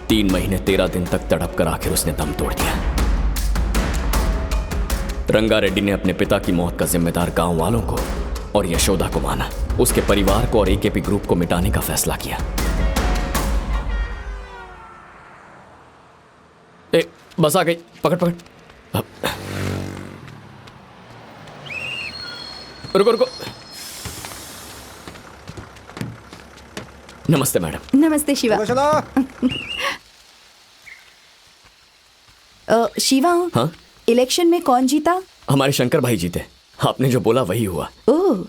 Speaker 3: 3 महीने 13 दिन तक तड़प कर आखिर उसने दम तोड़ दिया। रंगा रेड्डी ने अपने पिता की मौत का जिम्मेदार गांव वालों को और यशोदा को माना। उसके परिवार को और एकेपी ग्रुप को मिटाने का फैसला किया। बस आ गई, पकड़। रुको। नमस्ते मैडम।
Speaker 11: नमस्ते शिवा। शिवा,
Speaker 3: हाँ?
Speaker 11: इलेक्शन में कौन जीता?
Speaker 3: हमारे शंकर भाई जीते। आपने जो बोला वही हुआ।
Speaker 11: ओह,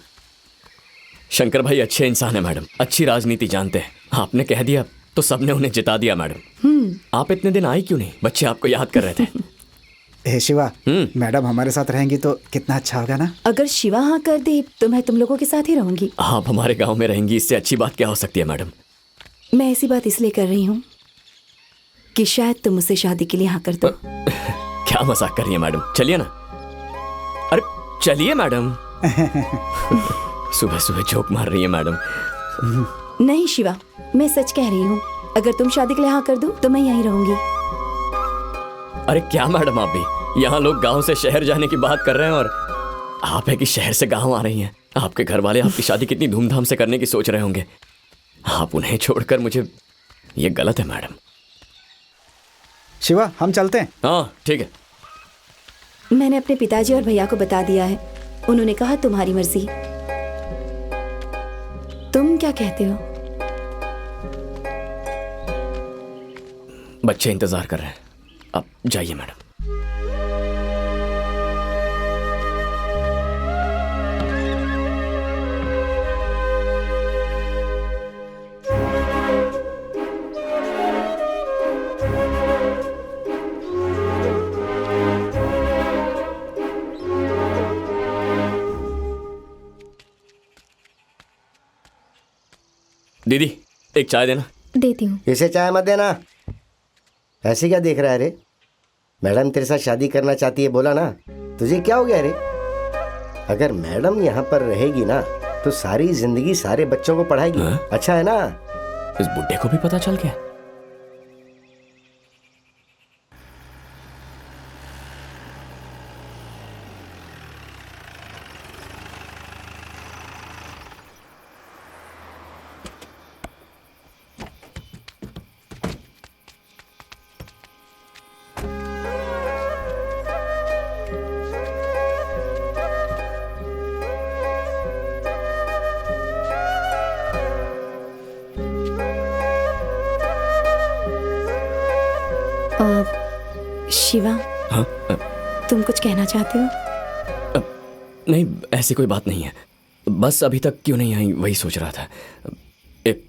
Speaker 3: शंकर भाई अच्छे इंसान है मैडम, अच्छी राजनीति जानते हैं। आपने कह दिया तो सबने उन्हें जिता दिया मैडम। आप इतने दिन आई क्यों नहीं? बच्चे आपको याद कर रहे थे।
Speaker 7: हे शिवा, मैडम हमारे साथ रहेंगी तो कितना अच्छा होगा ना।
Speaker 11: अगर शिवा हाँ कर दे तो मैं तुम लोगों के साथ ही रहूंगी।
Speaker 3: आप हमारे गांव में रहेंगी, इससे अच्छी बात क्या हो सकती है मैडम?
Speaker 11: मैं ऐसी बात इसलिए कर रही हूँ कि शायद तुम मुझसे शादी के लिए हाँ कर दो।
Speaker 3: क्या मजाक कर रही है मैडम? चलिए ना। अरे चलिए मैडम। सुबह सुबह जोक मार रही है मैडम।
Speaker 11: नहीं शिवा, मैं सच कह रही हूँ। अगर तुम शादी के लिए हाँ कर दो तो मैं यहीं रहूंगी।
Speaker 3: अरे क्या मैडम, आप भी यहाँ लोग गांव से शहर जाने की बात कर रहे हैं और आप है कि शहर से गांव आ रही हैं। आपके घर वाले आपकी शादी कितनी धूमधाम से करने की सोच रहे होंगे। आप उन्हें छोड़कर मुझे, ये गलत है मैडम।
Speaker 7: शिवा, हम चलते हैं।
Speaker 3: हाँ ठीक है।
Speaker 11: मैंने अपने पिताजी और भैया को बता दिया है। उन्होंने कहा तुम्हारी मर्जी। तुम क्या कहते हो?
Speaker 3: बच्चे इंतजार कर रहे हैं, अब जाइए मैडम। दीदी एक चाय देना।
Speaker 8: देती हूँ।
Speaker 6: इसे चाय मत देना। ऐसे क्या देख रहा है रे? मैडम तेरे साथ शादी करना चाहती है, बोला ना। तुझे क्या हो गया रे? अगर मैडम यहाँ पर रहेगी ना तो सारी जिंदगी सारे बच्चों को पढ़ाएगी। अच्छा है ना?
Speaker 3: इस बुड्ढे को भी पता चल गया।
Speaker 11: शिवा,
Speaker 3: हाँ?
Speaker 11: तुम कुछ कहना चाहते हो?
Speaker 3: नहीं, ऐसी कोई बात नहीं है। बस अभी तक क्यों नहीं आई वही सोच रहा था।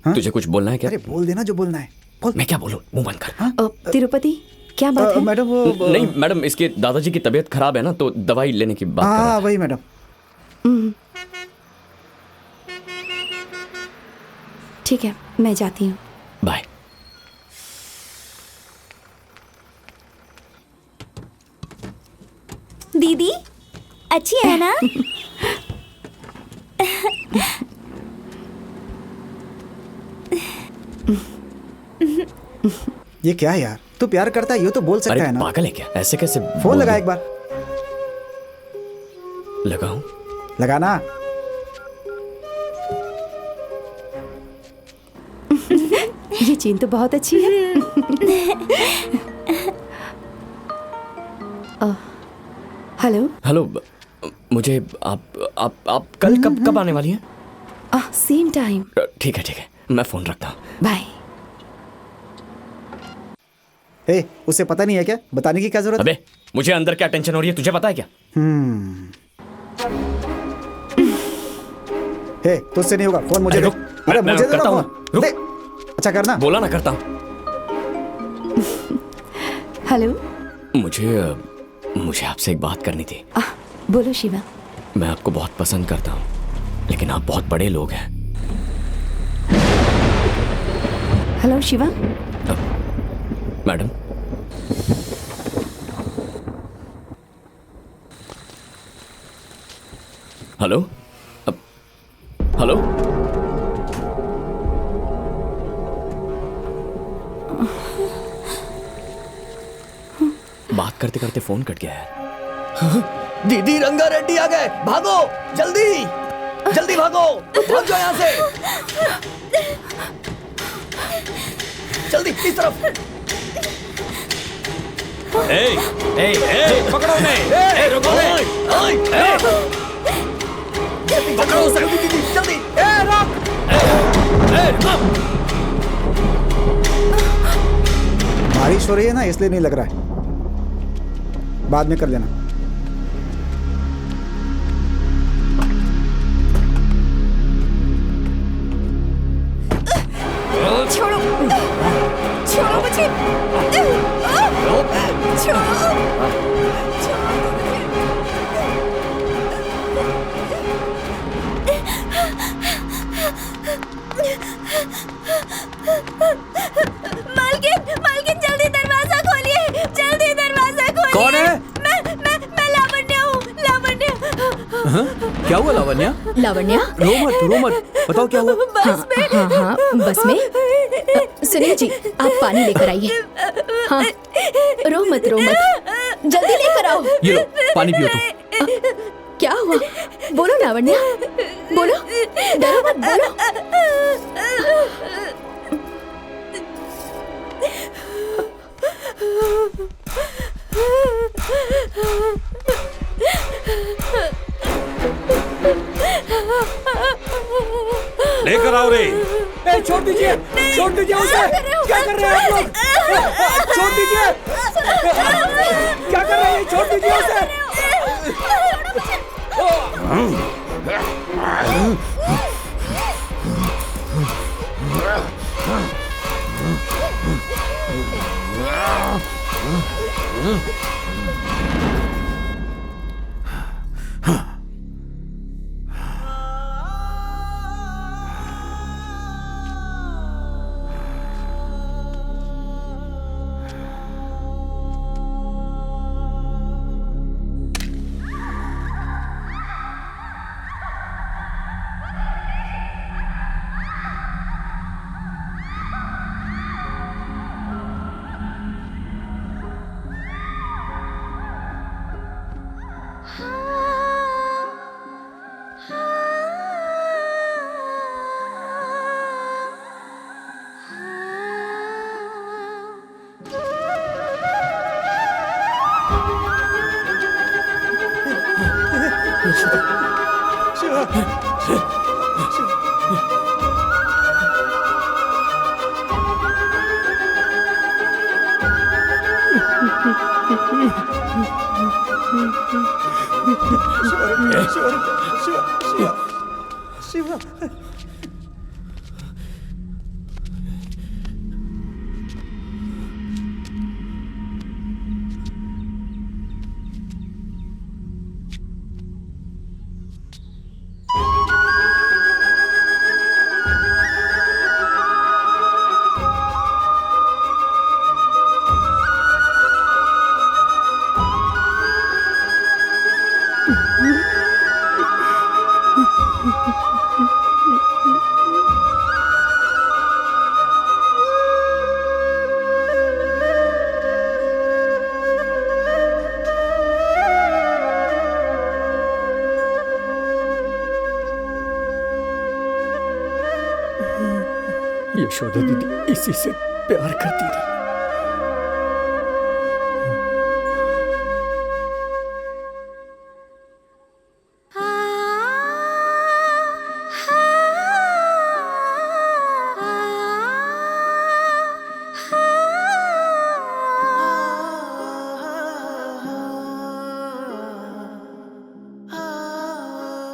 Speaker 3: तुझे कुछ बोलना है क्या?
Speaker 7: अरे बोल देना जो बोलना है। बोल।
Speaker 3: मैं क्या बोलूं? मुंह बंद कर।
Speaker 11: तिरुपति, क्या बात है?
Speaker 7: मैडम वो
Speaker 3: नहीं मैडम, इसके दादाजी की तबीयत खराब है ना, तो दवाई लेने की बात कर रहा था।
Speaker 7: वही मैडम।
Speaker 11: ठीक है, मैं जाती हूँ।
Speaker 3: बाय।
Speaker 8: दीदी अच्छी है ना?
Speaker 7: ये क्या है यार? तू प्यार करता है ये तो बोल सकता है ना।
Speaker 3: पागल है क्या? ऐसे कैसे?
Speaker 7: फोन लगा एक बार।
Speaker 3: लगाऊं?
Speaker 7: लगाना।
Speaker 11: ये चीन तो बहुत अच्छी है। हेलो।
Speaker 3: हेलो, मुझे आप कल कब आने वाली हैं?
Speaker 11: Same time.
Speaker 3: ठीक है, मैं फोन रखता हूँ।
Speaker 11: बाय।
Speaker 7: उसे पता नहीं है क्या? बताने की क्या जरूरत?
Speaker 3: अबे मुझे अंदर क्या टेंशन हो रही है, तुझे पता है क्या?
Speaker 7: तुझसे नहीं होगा। फोन मुझे
Speaker 3: रुक।
Speaker 7: अरे मुझे
Speaker 3: करता हूँ। रुक।
Speaker 7: अच्छा करना।
Speaker 3: बोला ना करता हूँ।
Speaker 11: हेलो।
Speaker 3: मुझे आपसे एक बात करनी थी।
Speaker 11: बोलो शिवा।
Speaker 3: मैं आपको बहुत पसंद करता हूँ, लेकिन आप बहुत बड़े लोग हैं।
Speaker 11: Hello Shiva.
Speaker 3: Madam, hello hello. बात करते करते फोन कट गया है।
Speaker 1: दीदी रंगा रेड्डी आ गए, भागो जल्दी जल्दी भागो, भाग जाओ यहाँ से, जल्दी इस तरफ।
Speaker 3: पकड़ो उन्हें।
Speaker 1: रुको, पकड़ो उसे, जल्दी।
Speaker 7: बारिश हो रही है ना, इसलिए नहीं लग रहा है। बाद में कर लेना।
Speaker 1: कौन है?
Speaker 15: मैं लावण्य हूँ, लावण्य।
Speaker 1: हाँ? क्या हुआ लावण्या?
Speaker 17: लावण्या,
Speaker 1: रो मत, बताओ क्या हुआ?
Speaker 17: हाँ, हाँ, बस में। सुनिए जी, आप पानी लेकर आइए। हाँ, रो मत, जल्दी लेकर आओ।
Speaker 1: ये लो, पानी पियो तुम।
Speaker 17: क्या हुआ? बोलो लावण्या, बोलो, डरो मत, बोलो।
Speaker 10: लेकर आओ रे।
Speaker 14: छोड़ दीजिए उसे। क्या कर रहे हैं आप लोग? छोड़ दीजिए। क्या कर रहे हैं? छोड़ दीजिए उसे। शिवा।
Speaker 4: यशोदा दीदी इसी से प्यार करती थी।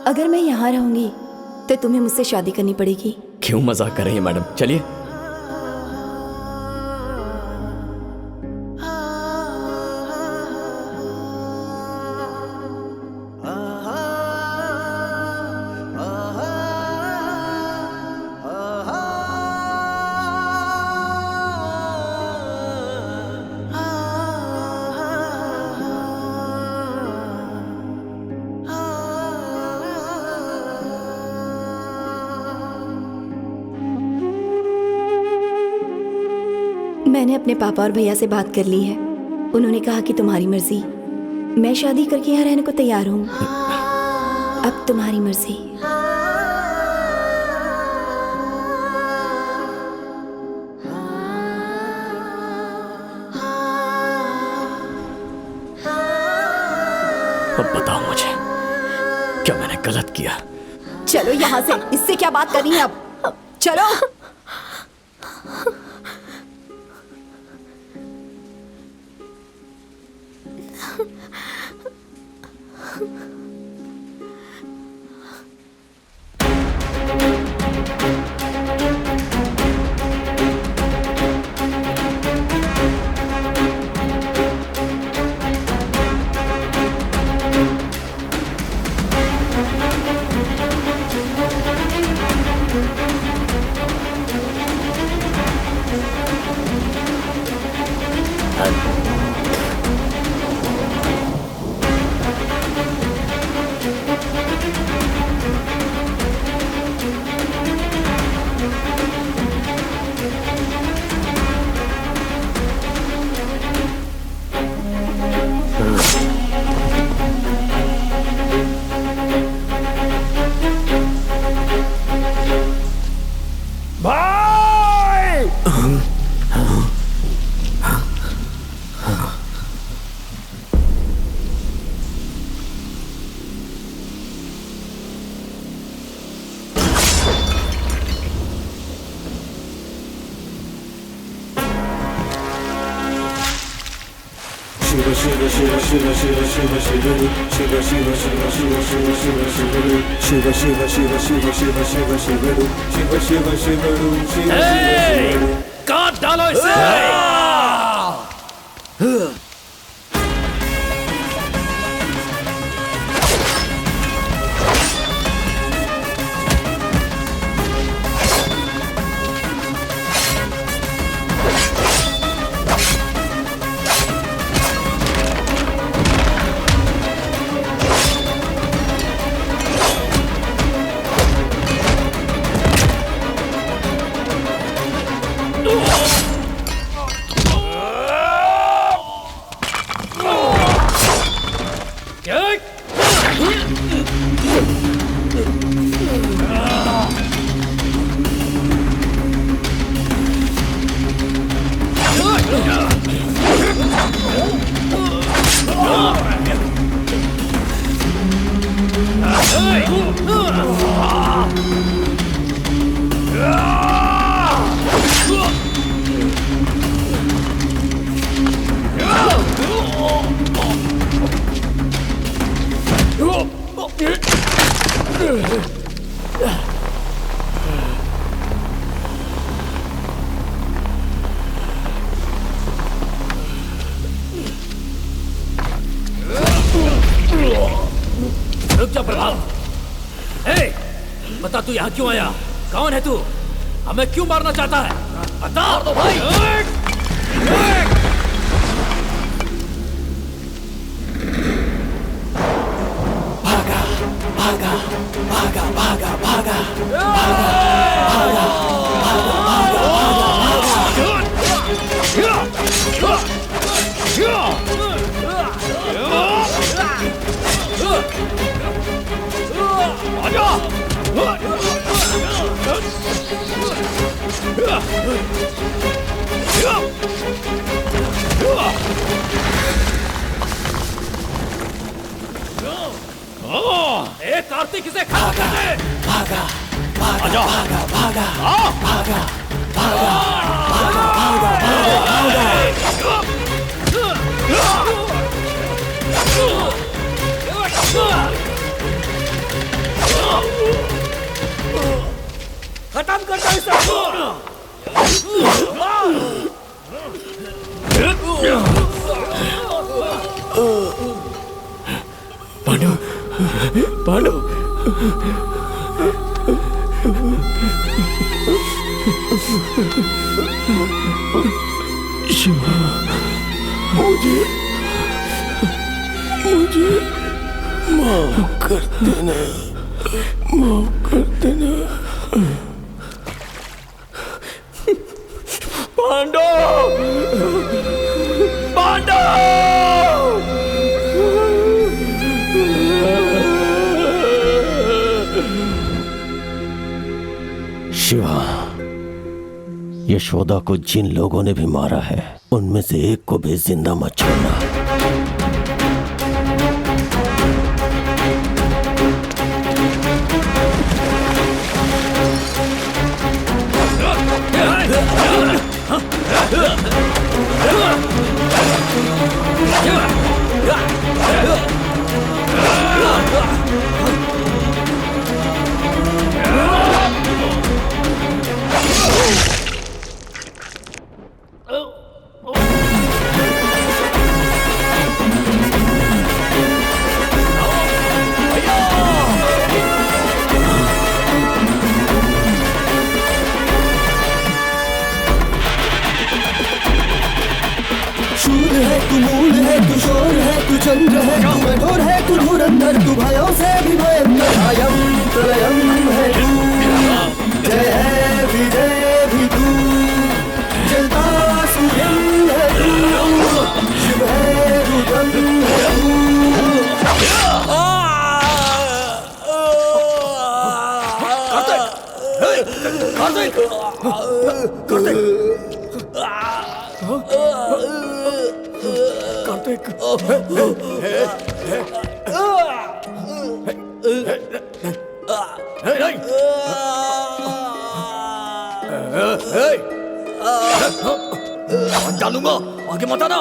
Speaker 11: अगर मैं यहाँ रहूंगी तो तुम्हें मुझसे शादी करनी पड़ेगी।
Speaker 3: क्यों मजाक कर रही है मैडम? चलिए।
Speaker 11: मैंने अपने पापा और भैया से बात कर ली है। उन्होंने कहा कि तुम्हारी मर्जी। मैं शादी करके यहाँ रहने को तैयार हूँ। अब तुम्हारी मर्जी।
Speaker 3: अब बताओ मुझे, क्या मैंने गलत किया?
Speaker 11: चलो यहाँ से, इससे क्या बात करनी है अब? चलो।
Speaker 14: शिव शिव शिव शिव शिव शिव शिवडु शिव शिव शिव शिव शिव शिव शिवडु शिव शिव शिव शिव शिव शिव शिवडु शिव शिव शिवडु शिव शिव शिवडु
Speaker 3: काट डालो इसे।
Speaker 2: रुक जा प्रभात। बता तू यहाँ क्यों आया? कौन है तू? हमें क्यों मारना चाहता है? बता दो भाई।
Speaker 14: भागा भागा भागा भागा भागा भागा
Speaker 2: कार्तिक इसे भागा
Speaker 14: भागा भागा भागा भागा भागा भागा भागा
Speaker 2: खत्म कर दो इसे।
Speaker 14: पांडु पांडु शिवा मुझे माफ कर देना, माफ कर देना। पांडु पांडु
Speaker 9: शिवा, यशोदा को जिन लोगों ने भी मारा है उनमें से एक को भी जिंदा मत छोड़ना।
Speaker 16: चंद्र है तू, कठोर है तू, धुरंधर तू, भयों से भी भयंकर, अयं प्रलयं है तू, जय है विजय भी तू, जलता सूर्यं है तू, शिव है रुद्रं है तू।
Speaker 2: कार्तिक,
Speaker 1: डालूंगा, आगे मत आना।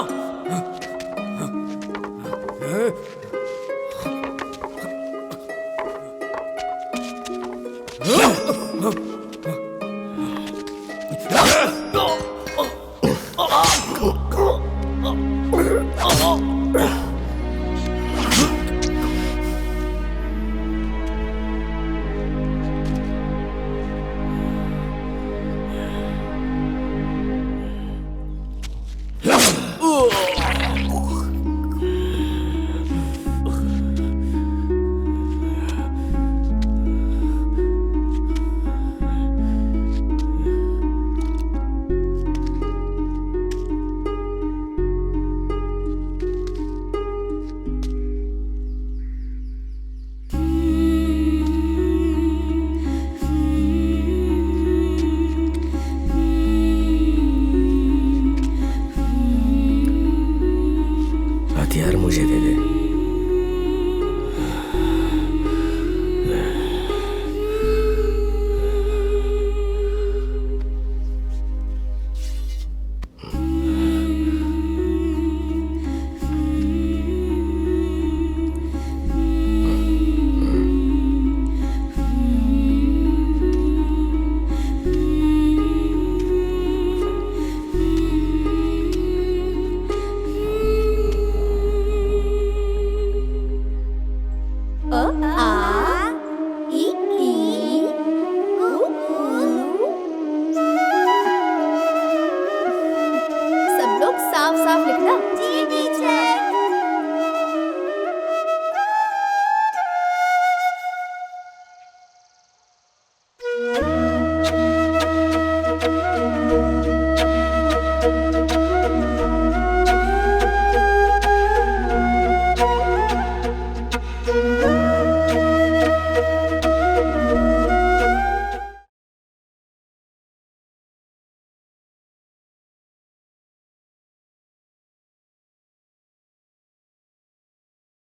Speaker 6: हथियार मुझे दे दे।